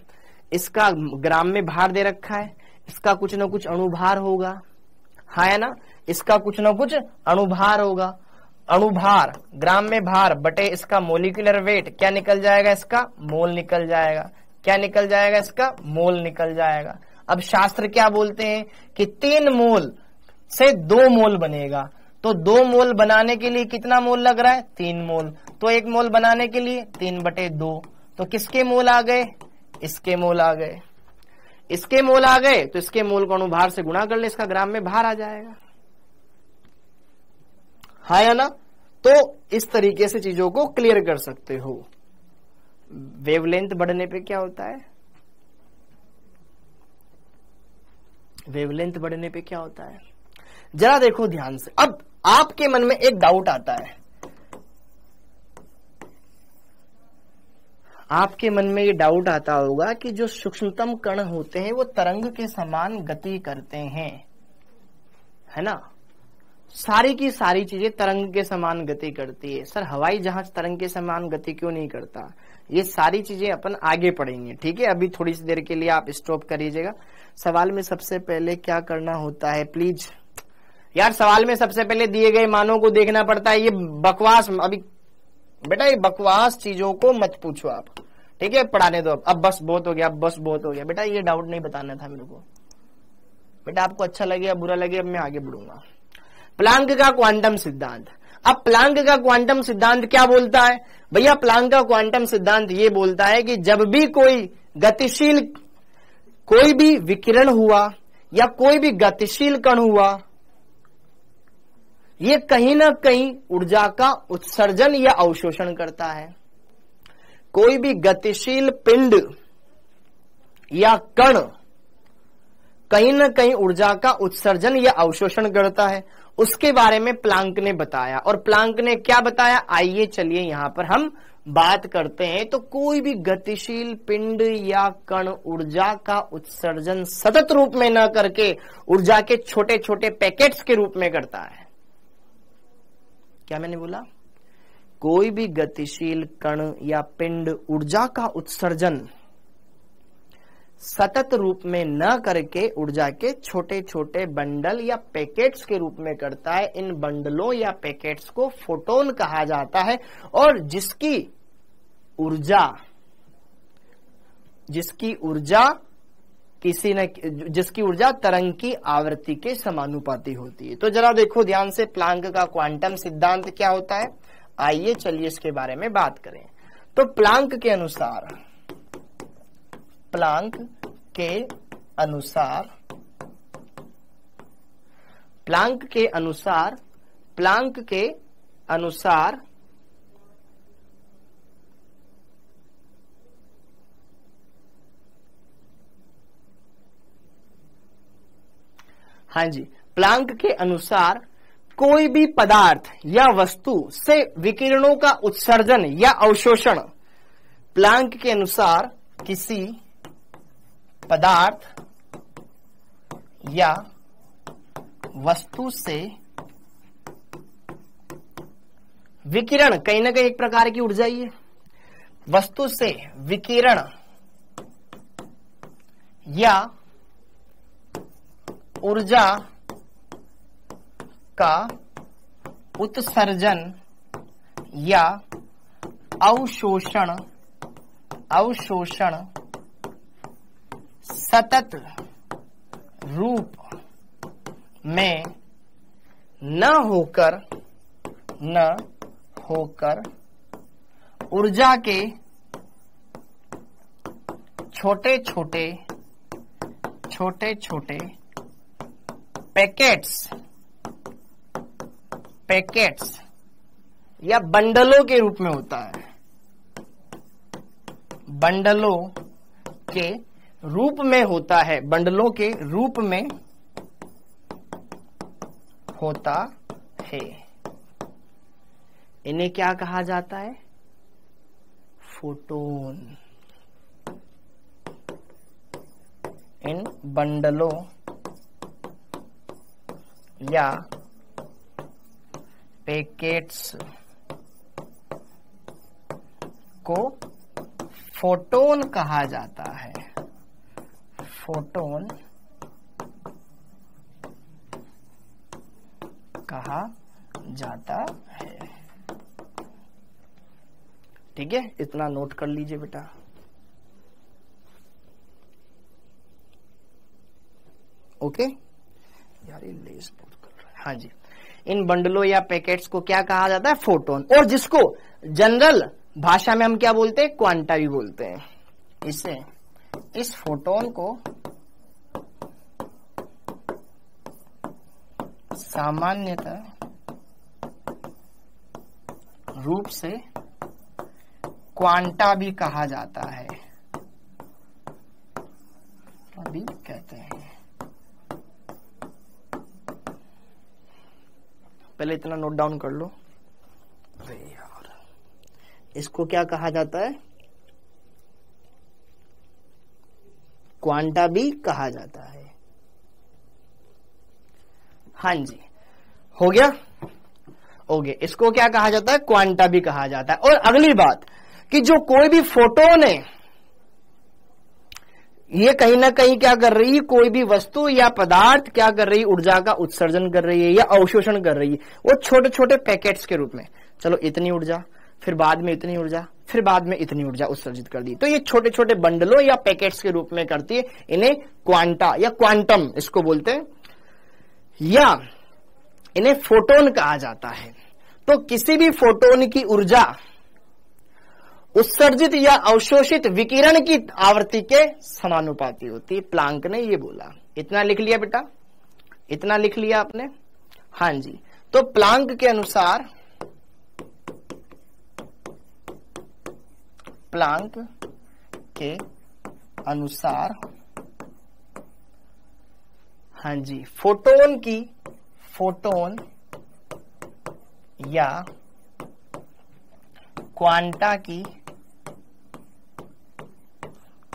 इसका ग्राम में भार दे रखा है, इसका कुछ न कुछ अणुभार होगा, हाँ है ना, इसका कुछ न कुछ अणुभार होगा। अणुभार ग्राम में भार बटे इसका मोलिकुलर वेट, क्या निकल जाएगा, इसका मोल निकल जाएगा। क्या निकल जाएगा, इसका मोल निकल जाएगा। अब शास्त्र क्या बोलते हैं कि 3 मोल से 2 मोल बनेगा, तो 2 मोल बनाने के लिए कितना मोल लग रहा है, 3 मोल, तो 1 मोल बनाने के लिए 3/2, तो किसके मोल आ गए, इसके मोल आ गए। इसके मोल आ गए तो इसके मोल को अणुभार से गुणा कर ले, इसका ग्राम में भार आ जाएगा, हाँ या ना। तो इस तरीके से चीजों को क्लियर कर सकते हो। वेवलेंथ बढ़ने पे क्या होता है, वेवलेंथ बढ़ने पे क्या होता है, जरा देखो ध्यान से। अब आपके मन में एक डाउट आता है, आपके मन में ये डाउट आता होगा कि जो सूक्ष्मतम कण होते हैं वो तरंग के समान गति करते हैं, है ना। सारी की सारी चीजें तरंग के समान गति करती है। सर हवाई जहाज तरंग के समान गति क्यों नहीं करता, ये सारी चीजें अपन आगे पढ़ेंगे, ठीक है। अभी थोड़ी सी देर के लिए आप स्टॉप करिएगा। सवाल में सबसे पहले क्या करना होता है, प्लीज यार, सवाल में सबसे पहले दिए गए मानों को देखना पड़ता है। ये बकवास, अभी बेटा ये बकवास चीजों को मत पूछो आप, ठीक है, पढ़ाने दो। अब बस बहुत हो गया, अब बस बहुत हो गया बेटा, ये डाउट नहीं बताना था मेरे को बेटा। आपको अच्छा लगे या बुरा लगे, अब मैं आगे बढ़ूंगा। प्लांक का क्वांटम सिद्धांत। अब प्लांक का क्वांटम सिद्धांत क्या बोलता है भैया, प्लांक का क्वांटम सिद्धांत ये बोलता है कि जब भी कोई गतिशील, कोई भी विकिरण हुआ या कोई भी गतिशील कण हुआ, ये कहीं ना कहीं ऊर्जा का उत्सर्जन या अवशोषण करता है। कोई भी गतिशील पिंड या कण कहीं ना कहीं ऊर्जा का उत्सर्जन या अवशोषण करता है, उसके बारे में प्लांक ने बताया। और प्लांक ने क्या बताया, आइए चलिए यहां पर हम बात करते हैं। तो कोई भी गतिशील पिंड या कण ऊर्जा का उत्सर्जन सतत रूप में न करके ऊर्जा के छोटे छोटे पैकेट्स के रूप में करता है। क्या मैंने बोला, कोई भी गतिशील कण या पिंड ऊर्जा का उत्सर्जन सतत रूप में न करके ऊर्जा के छोटे छोटे बंडल या पैकेट्स के रूप में करता है। इन बंडलों या पैकेट्स को फोटोन कहा जाता है, और जिसकी ऊर्जा किसी न जिसकी ऊर्जा तरंग की आवृत्ति के समानुपाती होती है। तो जरा देखो ध्यान से, प्लांक का क्वांटम सिद्धांत क्या होता है, आइए चलिए इसके बारे में बात करें। तो प्लांक के अनुसार हाँ जी, प्लांक के अनुसार कोई भी पदार्थ या वस्तु से विकिरणों का उत्सर्जन या अवशोषण, प्लांक के अनुसार किसी पदार्थ या वस्तु से विकिरण, कहीं ना कहीं एक प्रकार की ऊर्जा ही है, वस्तु से विकिरण या ऊर्जा का उत्सर्जन या अवशोषण सतत रूप में न होकर ऊर्जा के छोटे छोटे पैकेट्स या बंडलों के रूप में होता है, बंडलों के रूप में होता है, बंडलों के रूप में होता है। इन्हें क्या कहा जाता है, फोटोन। इन बंडलों या पैकेट्स को फोटोन कहा जाता है, फोटोन कहा जाता है। ठीक है, इतना नोट कर लीजिए बेटा। ओके यार, ये लेस बहुत कर रहा है। हाँ जी, इन बंडलों या पैकेट्स को क्या कहा जाता है, फोटोन, और जिसको जनरल भाषा में हम क्या बोलते हैं, क्वांटा भी बोलते हैं। इस फोटोन को सामान्यतः रूप से क्वांटा भी कहा जाता है, अभी कहते हैं। पहले इतना नोट डाउन कर लो। अरे यार, इसको क्या कहा जाता है, क्वांटा भी कहा जाता है। हाँ जी, हो गया। इसको क्या कहा जाता है, क्वांटा भी कहा जाता है। और अगली बात कि जो कोई भी फोटोन है, ये कहीं ना कहीं क्या कर रही है, कोई भी वस्तु या पदार्थ क्या कर रही है, ऊर्जा का उत्सर्जन कर रही है या अवशोषण कर रही है, वो छोटे छोटे पैकेट्स के रूप में। चलो इतनी ऊर्जा, फिर बाद में इतनी ऊर्जा, फिर बाद में इतनी ऊर्जा उत्सर्जित कर दी। तो ये छोटे छोटे बंडलों या पैकेट्स के रूप में करती है। इन्हें क्वांटा या क्वांटम इसको बोलते हैं, या इन्हें फोटोन कहा जाता है। तो किसी भी फोटोन की ऊर्जा उत्सर्जित या अवशोषित विकिरण की आवृत्ति के समानुपाती होती है। प्लांक ने ये बोला। इतना लिख लिया बेटा, इतना लिख लिया आपने। हाँ जी, तो प्लांक के अनुसार, हाँ जी, फोटोन या क्वांटा की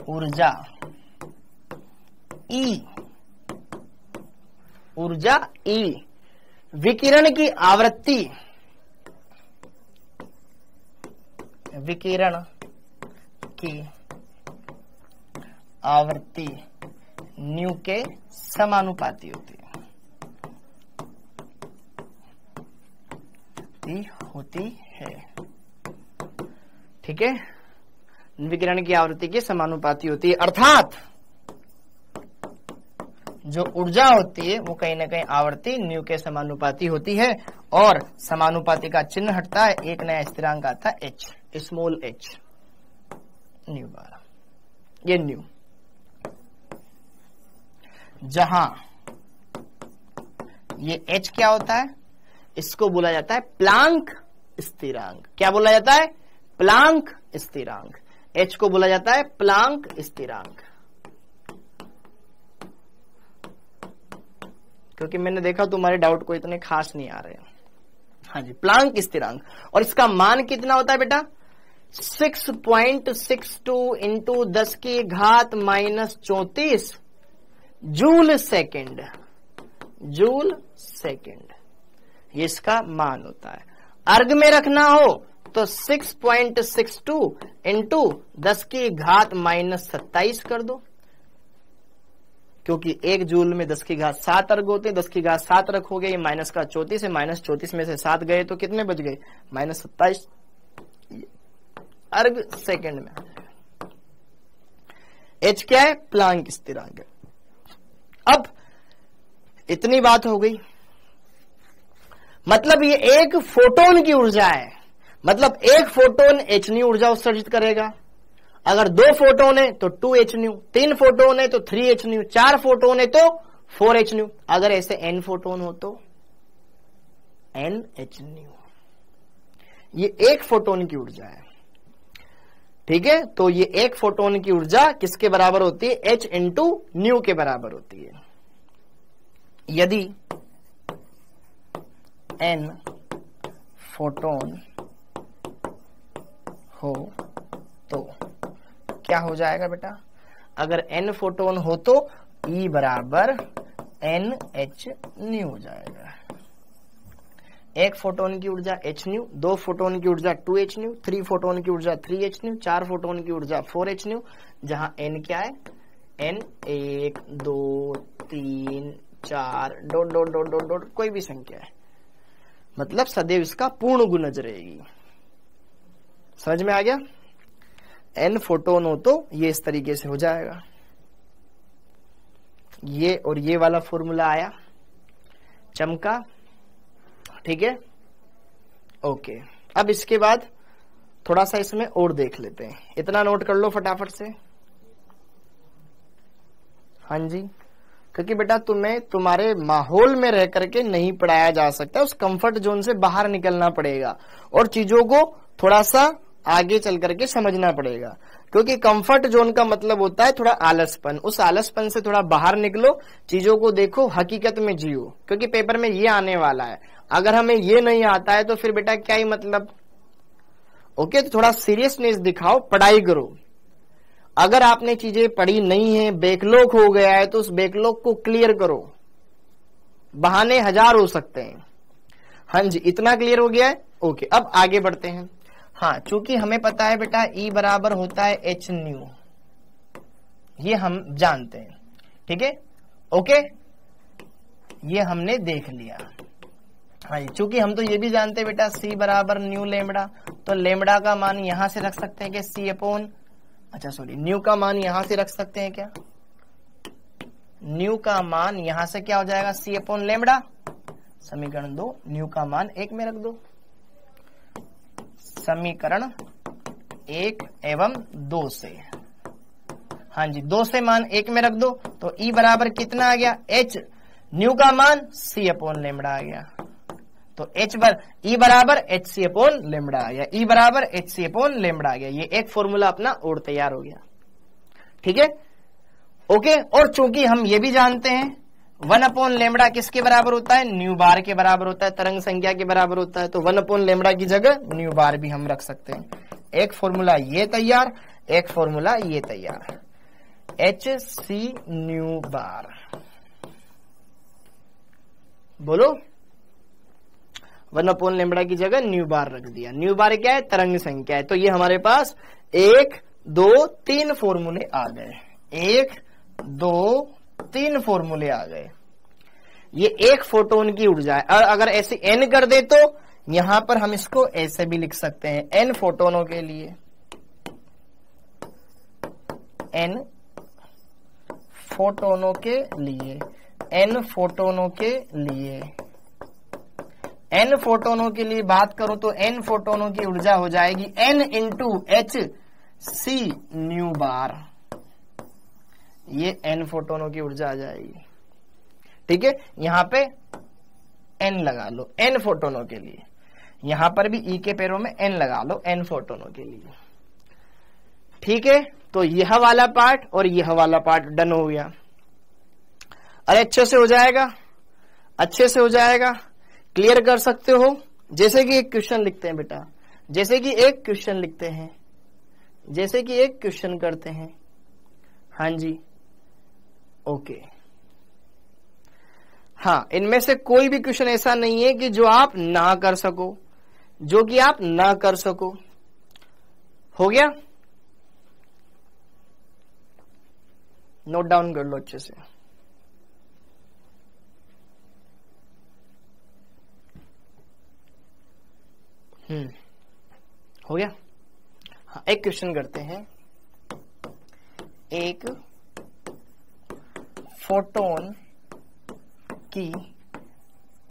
ऊर्जा E विकिरण की आवृत्ति न्यू के समानुपाती होती है। ठीक है, विकिरण की आवृत्ति के समानुपाती होती है। अर्थात जो ऊर्जा होती है वो कहीं ना कहीं आवर्ती न्यू के समानुपाती होती है, और समानुपाती का चिन्ह हटता है, एक नया स्थिरांक आता है h, small h, new bar, ये न्यू। जहां ये h क्या होता है, इसको बोला जाता है प्लांक स्थिरांक। क्या बोला जाता है? प्लांक स्थिरांक। h को बोला जाता है प्लांक स्थिरांक। क्योंकि मैंने देखा तुम्हारे डाउट को इतने खास नहीं आ रहे। हाँ जी, प्लांक स्थिरांक। और इसका मान कितना होता है बेटा? 6.62 इंटू 10 की घात -34 जूल सेकेंड, जूल सेकेंड, ये इसका मान होता है। अर्ग में रखना हो तो 6.62 इंटू 10 की घात -27 कर दो, क्योंकि 1 जूल में 10 की घात 7 अर्ग होते हैं। 10 की घात 7 रखोगे, ये माइनस का 34 है, -34 में से 7 गए तो कितने बच गए? -27 अर्ग सेकेंड में। h क्या है? प्लांक स्थिरांक। अब इतनी बात हो गई, मतलब ये एक फोटोन की ऊर्जा है, मतलब एक फोटोन h न्यू ऊर्जा उत्सर्जित करेगा। अगर 2 फोटोन है तो 2h न्यू, 3 फोटोन है तो 3h न्यू, 4 फोटोन है तो 4h न्यू, अगर ऐसे n फोटोन हो तो nh न्यू। ये एक फोटोन की ऊर्जा है, ठीक है। तो ये एक फोटोन की ऊर्जा किसके बराबर होती है? h इंटू न्यू के बराबर होती है। यदि n फोटोन हो तो क्या हो जाएगा बेटा? अगर n फोटोन हो तो E बराबर NH न्यू हो जाएगा। एक फोटोन की ऊर्जा h न्यू, 2 फोटोन की ऊर्जा 2h न्यू, 3 फोटोन की ऊर्जा 3h न्यू, 4 फोटोन की ऊर्जा 4h न्यू, जहां n क्या है? n 1 2 3 4 dot dot dot dot dot कोई भी संख्या है, मतलब सदैव इसका पूर्ण गुणज रहेगी। समझ में आ गया? n फोटोन हो तो ये इस तरीके से हो जाएगा। ये और ये वाला फॉर्मूला आया, चमका, ठीक है। ओके, अब इसके बाद थोड़ा सा इसमें और देख लेते हैं। इतना नोट कर लो फटाफट से। हाँ जी, क्योंकि बेटा तुम्हें तुम्हारे माहौल में रह करके नहीं पढ़ाया जा सकता, उस कंफर्ट जोन से बाहर निकलना पड़ेगा और चीजों को थोड़ा सा आगे चल करके समझना पड़ेगा। क्योंकि कंफर्ट जोन का मतलब होता है थोड़ा आलसपन, उस आलसपन से थोड़ा बाहर निकलो, चीजों को देखो, हकीकत में जियो। क्योंकि पेपर में ये आने वाला है, अगर हमें ये नहीं आता है तो फिर बेटा क्या ही मतलब। ओके, तो थोड़ा सीरियसनेस दिखाओ, पढ़ाई करो। अगर आपने चीजें पढ़ी नहीं है, बैकलॉग हो गया है, तो उस बैकलॉग को क्लियर करो। बहाने हजार हो सकते हैं। हाँ जी, इतना क्लियर हो गया है? ओके, अब आगे बढ़ते हैं। हाँ, चूंकि हमें पता है बेटा E बराबर होता है h न्यू, ये हम जानते हैं, ठीक है। ओके, ये हमने देख लिया। हाँ जी, चूंकि हम तो ये भी जानते हैं बेटा C बराबर न्यू लेमड़ा, तो लेमड़ा का मान यहां से रख सकते हैं कि C अपॉन, अच्छा सॉरी, न्यू का मान यहां से रख सकते हैं क्या? न्यू का मान यहां से क्या हो जाएगा? C upon lambda. समीकरण 2, न्यू का मान 1 में रख दो। समीकरण 1 एवं 2 से, हाँ जी, 2 से मान 1 में रख दो, तो E बराबर कितना आ गया? H, न्यू का मान C अपॉन लेमड़ा आ गया, तो E बराबर HC अपॉन लेमड़ा आ गया। E बराबर HC अपॉन लेमड़ा आ गया। ये एक फॉर्मूला अपना और तैयार हो गया, ठीक है। ओके, और चूंकि हम ये भी जानते हैं 1 अपॉन लेमड़ा किसके बराबर होता है? न्यू बार के बराबर होता है, तरंग संख्या के बराबर होता है, तो 1 अपॉन लेमड़ा की जगह न्यू बार भी हम रख सकते हैं। एक फॉर्मूला ये तैयार, एक फॉर्मूला ये तैयार, HC न्यू बार। बोलो, 1 अपॉन लेमड़ा की जगह न्यू बार रख दिया। न्यू बार क्या है? तरंग संख्या है। तो ये हमारे पास 1 2 3 फॉर्मूले आ गए, 1 2 3 फॉर्मूले आ गए। ये एक फोटोन की ऊर्जा है, और अगर ऐसे n कर दे तो यहां पर हम इसको ऐसे भी लिख सकते हैं, n फोटोनों के लिए n फोटोनों के लिए, n फोटोनों के लिए, n फोटोनों के लिए बात करो तो n फोटोनों की ऊर्जा हो जाएगी n into H C nu bar. ये n फोटोनों की ऊर्जा आ जाएगी। ठीक है, यहां पे n लगा लो n फोटोनों के लिए, यहां पर भी E के पैरों में n लगा लो n फोटोनों के लिए। ठीक है, तो यह वाला पार्ट और यह वाला पार्ट डन हो गया। अरे अच्छे से हो जाएगा, अच्छे से हो जाएगा, क्लियर कर सकते हो। जैसे कि एक क्वेश्चन लिखते हैं बेटा, जैसे कि एक क्वेश्चन लिखते हैं, जैसे कि एक क्वेश्चन करते हैं। हाँ जी, ओके। हाँ, इनमें से कोई भी क्वेश्चन ऐसा नहीं है कि जो आप ना कर सको, जो कि आप ना कर सको। हो गया, नोट डाउन कर लो अच्छे से। हो गया। हाँ, एक क्वेश्चन करते हैं। एक फोटोन की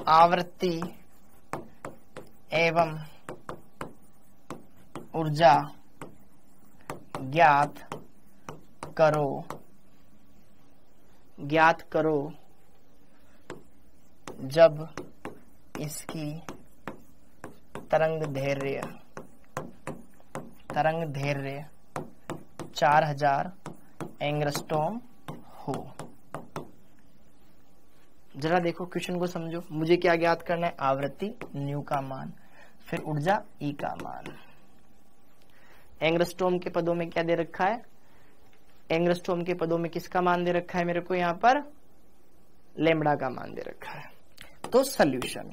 आवृत्ति एवं ऊर्जा ज्ञात करो, ज्ञात करो जब इसकी तरंग दैर्घ्य 4000 एंगस्ट्रॉम हो। जरा देखो क्वेश्चन को समझो। मुझे क्या ज्ञात करना है? आवृत्ति न्यू का मान, फिर ऊर्जा ई का मान। एंगस्ट्रॉम के पदों में क्या दे रखा है? एंगस्ट्रॉम के पदों में किसका मान दे रखा है मेरे को? यहाँ पर लेमड़ा का मान दे रखा है। तो सॉल्यूशन,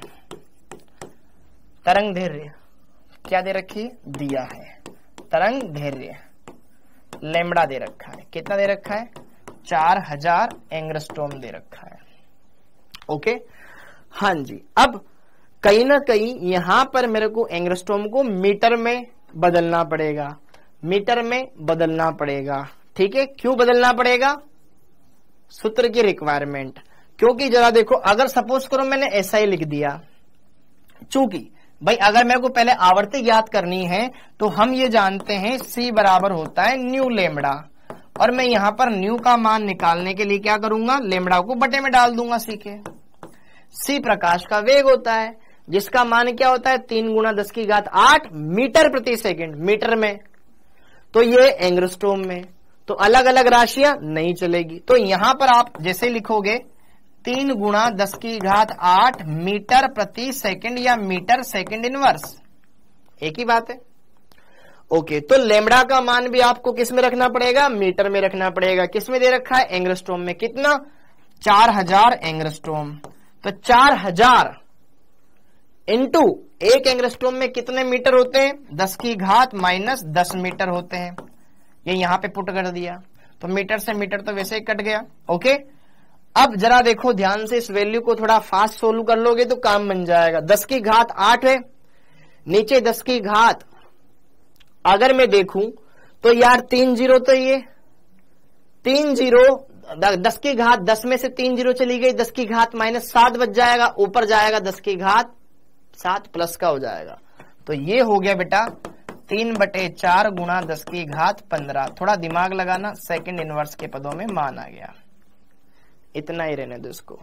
तरंग दैर्घ्य क्या दे रखी? दिया है। तरंग दैर्घ्य लेमड़ा दे रखा है। कितना दे रखा है? 4000 एंगस्ट्रॉम दे रखा है। ओके, हाँ जी। अब कहीं ना कहीं यहां पर मेरे को एंगस्ट्रॉम को मीटर में बदलना पड़ेगा, मीटर में बदलना पड़ेगा। ठीक है, क्यों बदलना पड़ेगा? सूत्र की रिक्वायरमेंट। क्योंकि जरा देखो, अगर सपोज करो मैंने ऐसा ही लिख दिया, चूंकि भाई अगर मेरे को पहले आवर्ती ज्ञात करनी है तो हम ये जानते हैं C बराबर होता है न्यू लेमड़ा, और मैं यहां पर न्यू का मान निकालने के लिए क्या करूंगा? लेमड़ा को बटे में डाल दूंगा C के। C प्रकाश का वेग होता है, जिसका मान क्या होता है? 3 गुणा 10 की घात 8 मीटर प्रति सेकंड, मीटर में। तो ये एंगस्ट्रॉम में, तो अलग अलग राशियां नहीं चलेगी। तो यहां पर आप जैसे लिखोगे 3 गुणा 10 की घात 8 मीटर प्रति सेकंड या मीटर सेकंड इनवर्स, एक ही बात है। ओके, तो लेमड़ा का मान भी आपको किस में रखना पड़ेगा? मीटर में रखना पड़ेगा। किस में दे रखा है? एंगस्ट्रॉम में। कितना? 4000 एंगस्ट्रॉम। तो 4000 इंटू एक एंगस्ट्रॉम में कितने मीटर होते हैं? 10 की घात माइनस 10 मीटर होते हैं। ये यहां पे पुट कर दिया, तो मीटर से मीटर तो वैसे ही कट गया। ओके, अब जरा देखो ध्यान से, इस वैल्यू को थोड़ा फास्ट सोल्व कर लोगे तो काम बन जाएगा। 10 की घात 8 है, नीचे 10 की घात अगर मैं देखूं तो यार 3 जीरो, तो ये 3 जीरो, 10 की घात 10 में से 3 जीरो चली गई, 10 की घात माइनस 7 बच जाएगा, ऊपर जाएगा 10 की घात 7 प्लस का हो जाएगा। तो ये हो गया बेटा 3/4 गुणा 10 की घात 15। थोड़ा दिमाग लगाना, सेकंड इनवर्स के पदों में मान आ गया। इतना ही रहने दो इसको,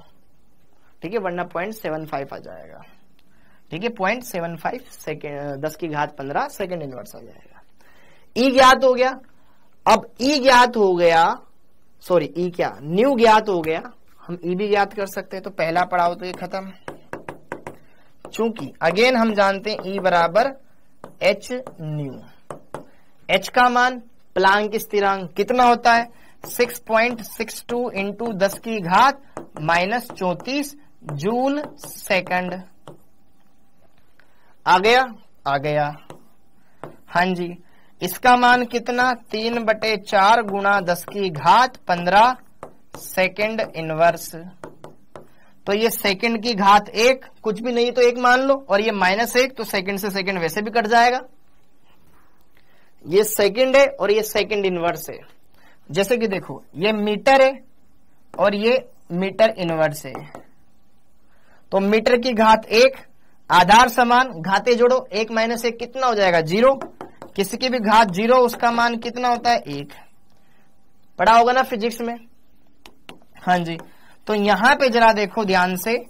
ठीक है, वरना 0.75 आ जाएगा। ठीक है, 0.75 सेकेंड, 10 की घात 15 सेकंड इनवर्स आ जाएगा। ई ज्ञात हो गया। अब ई ज्ञात हो गया, सॉरी ई क्या, न्यू ज्ञात हो गया। हम ई भी ज्ञात कर सकते हैं, तो पहला पड़ाव तो ये खत्म। चूंकि अगेन हम जानते हैं ई बराबर एच न्यू। एच का मान प्लांक स्थिरांक कितना होता है? 6.62 इंटू 10 की घात माइनस 34 जूल सेकंड। आ गया? आ गया। हाँ जी, इसका मान कितना? 3/4 गुणा 10 की घात 15 सेकंड इनवर्स। तो ये सेकंड की घात 1, कुछ भी नहीं तो 1 मान लो, और ये -1, तो सेकंड से सेकंड वैसे भी कट जाएगा। ये सेकंड है और ये सेकंड इनवर्स है। जैसे कि देखो, ये मीटर है, और ये मीटर इनवर्स है। तो मीटर की घात 1, आधार समान, घाते जोड़ो, 1 - 1 कितना हो जाएगा 0। किसी की भी घात 0 उसका मान कितना होता है 1। पढ़ा होगा ना फिजिक्स में। हाँ जी, तो यहां पे जरा देखो ध्यान से,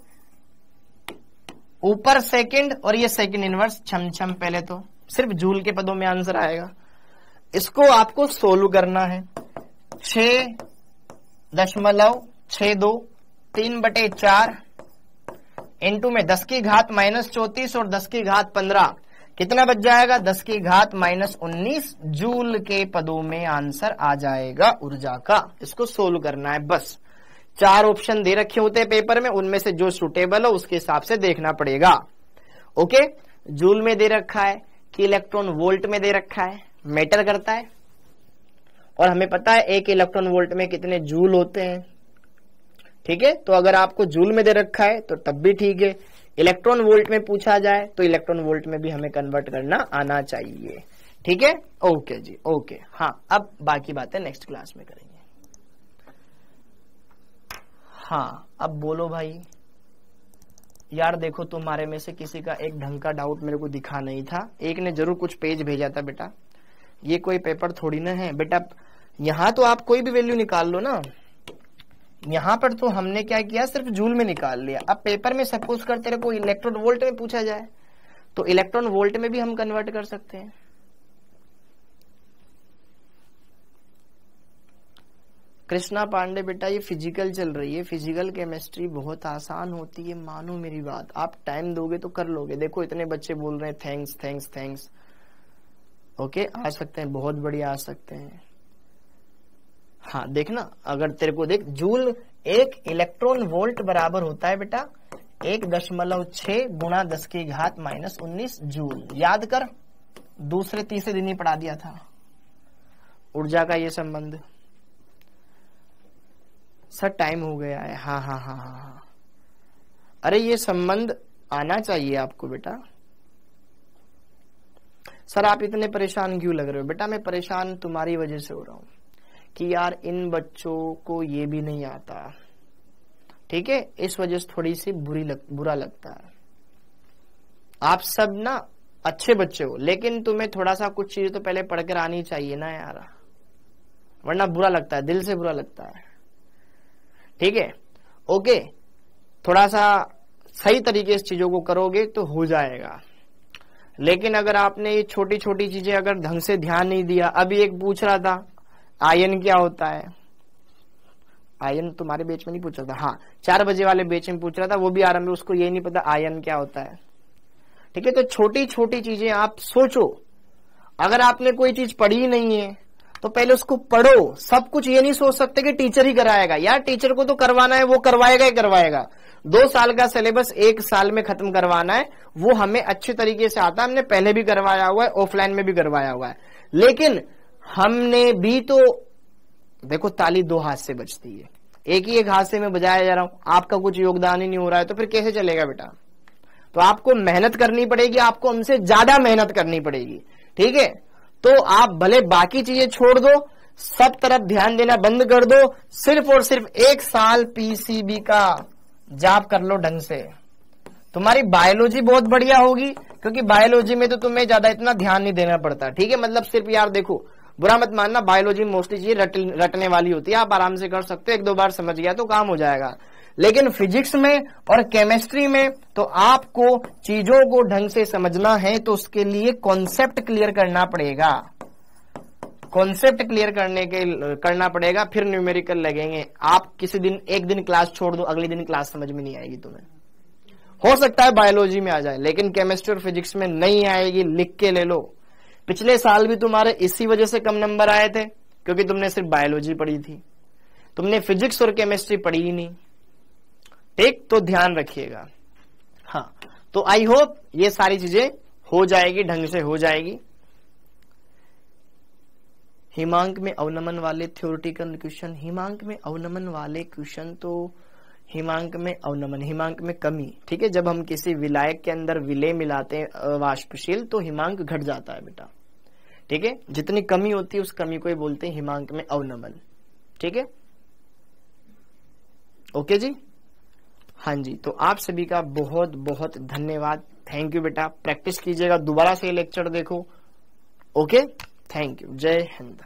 ऊपर सेकंड और ये सेकंड इनवर्स, छम छम, पहले तो सिर्फ जूल के पदों में आंसर आएगा। इसको आपको सोल्व करना है। 6.62 3/4 इंटू में 10 की घात -34 और 10 की घात 15, कितना बच जाएगा 10 की घात -19 जूल के पदों में आंसर आ जाएगा ऊर्जा का। इसको सोल्व करना है बस। 4 ऑप्शन दे रखे होते हैं पेपर में, उनमें से जो सुटेबल हो उसके हिसाब से देखना पड़ेगा। ओके, जूल में दे रखा है कि इलेक्ट्रॉन वोल्ट में दे रखा है, मैटर करता है। और हमें पता है 1 इलेक्ट्रॉन वोल्ट में कितने जूल होते हैं। ठीक है, तो अगर आपको जूल में दे रखा है तो तब भी ठीक है, इलेक्ट्रॉन वोल्ट में पूछा जाए तो इलेक्ट्रॉन वोल्ट में भी हमें कन्वर्ट करना आना चाहिए। ठीक है, ओके जी, ओके। हाँ, अब बाकी बातें नेक्स्ट क्लास में करेंगे। हाँ, अब बोलो भाई। यार देखो, तुम्हारे में से किसी का एक ढंग का डाउट मेरे को दिखा नहीं था। एक ने जरूर कुछ पेज भेजा था बेटा, ये कोई पेपर थोड़ी ना है बेटा। यहां तो आप कोई भी वैल्यू निकाल लो ना, यहां पर तो हमने क्या किया, सिर्फ जूल में निकाल लिया। अब पेपर में सपोज कर तेरे को इलेक्ट्रॉन वोल्ट में पूछा जाए तो इलेक्ट्रॉन वोल्ट में भी हम कन्वर्ट कर सकते हैं। कृष्णा पांडे बेटा, ये फिजिकल चल रही है, फिजिकल केमिस्ट्री बहुत आसान होती है, मानो मेरी बात। आप टाइम दोगे तो कर लोगे। देखो इतने बच्चे बोल रहे हैं थैंक्स थैंक्स थैंक्स। ओके, आ सकते हैं, बहुत बढ़िया आ सकते हैं। हाँ देखना, अगर तेरे को देख, जूल 1 इलेक्ट्रॉन वोल्ट बराबर होता है बेटा 1.6 गुणा 10 की घात -19 जूल। याद कर, दूसरे तीसरे दिन ही पढ़ा दिया था ऊर्जा का ये संबंध। सर टाइम हो गया है। हाँ हाँ हाँ हाँ हाँ, अरे ये संबंध आना चाहिए आपको बेटा। सर आप इतने परेशान क्यों लग रहे हो? बेटा मैं परेशान तुम्हारी वजह से हो रहा हूं कि यार इन बच्चों को ये भी नहीं आता। ठीक है, इस वजह से थोड़ी सी बुरा लगता है। आप सब ना अच्छे बच्चे हो, लेकिन तुम्हें थोड़ा सा कुछ चीजें तो पहले पढ़कर आनी चाहिए ना यार, वरना बुरा लगता है, दिल से बुरा लगता है। ठीक है, ओके, थोड़ा सा सही तरीके से चीजों को करोगे तो हो जाएगा। लेकिन अगर आपने ये छोटी छोटी चीजें अगर ढंग से ध्यान नहीं दिया, अभी एक पूछ रहा था आयन क्या होता है, आयन तुम्हारे बैच में नहीं पूछ रहा था, हाँ 4 बजे वाले बैच में पूछ रहा था, वो भी आराम में, उसको ये नहीं पता आयन क्या होता है। ठीक है, तो छोटी छोटी चीजें आप सोचो। अगर आपने कोई चीज पढ़ी नहीं है तो पहले उसको पढ़ो। सब कुछ ये नहीं सोच सकते कि टीचर ही कराएगा। यार टीचर को तो करवाना है, वो करवाएगा ही करवाएगा। 2 साल का सिलेबस 1 साल में खत्म करवाना है, वो हमें अच्छे तरीके से आता है, हमने पहले भी करवाया हुआ है, ऑफलाइन में भी करवाया हुआ है। लेकिन हमने भी तो देखो, ताली 2 हाथ से बजती है, एक ही एक हाथ से मैं बजाया जा रहा हूं, आपका कुछ योगदान ही नहीं हो रहा है, तो फिर कैसे चलेगा बेटा? तो आपको मेहनत करनी पड़ेगी, आपको हमसे ज्यादा मेहनत करनी पड़ेगी। ठीक है, तो आप भले बाकी चीजें छोड़ दो, सब तरफ ध्यान देना बंद कर दो, सिर्फ और सिर्फ 1 साल पीसीबी का जाप कर लो ढंग से। तुम्हारी बायोलॉजी बहुत बढ़िया होगी, क्योंकि बायोलॉजी में तो तुम्हें ज्यादा इतना ध्यान नहीं देना पड़ता। ठीक है, मतलब सिर्फ यार देखो, बुरा मत मानना, बायोलॉजी मोस्टली चीजें रटने वाली होती है, आप आराम से कर सकते हो, 1-2 बार समझ गया तो काम हो जाएगा। लेकिन फिजिक्स में और केमिस्ट्री में तो आपको चीजों को ढंग से समझना है, तो उसके लिए कॉन्सेप्ट क्लियर करना पड़ेगा। कॉन्सेप्ट क्लियर करना पड़ेगा, फिर न्यूमेरिकल लगेंगे। आप किसी दिन एक दिन क्लास छोड़ दो, अगले दिन क्लास समझ में नहीं आएगी तुम्हें। हो सकता है बायोलॉजी में आ जाए, लेकिन केमिस्ट्री और फिजिक्स में नहीं आएगी, लिख के ले लो। पिछले साल भी तुम्हारे इसी वजह से कम नंबर आए थे, क्योंकि तुमने सिर्फ बायोलॉजी पढ़ी थी, तुमने फिजिक्स और केमिस्ट्री पढ़ी ही नहीं। ठीक, तो ध्यान रखिएगा। हाँ, तो आई होप ये सारी चीजें हो जाएगी, ढंग से हो जाएगी। हिमांक में अवनमन वाले थ्योरेटिकल क्वेश्चन, हिमांक में अवनमन वाले क्वेश्चन तो हिमांक में अवनमन, हिमांक में कमी। ठीक है, जब हम किसी विलायक के अंदर विलय मिलाते हैं वाष्पशील, तो हिमांक घट जाता है बेटा। ठीक है, जितनी कमी होती है उस कमी को ही बोलते हैं हिमांक में अवनमन। ठीक है, ओके जी, हाँ जी। तो आप सभी का बहुत बहुत धन्यवाद, थैंक यू बेटा। प्रैक्टिस कीजिएगा, दोबारा से लेक्चर देखो। ओके, थैंक यू, जय हिंद।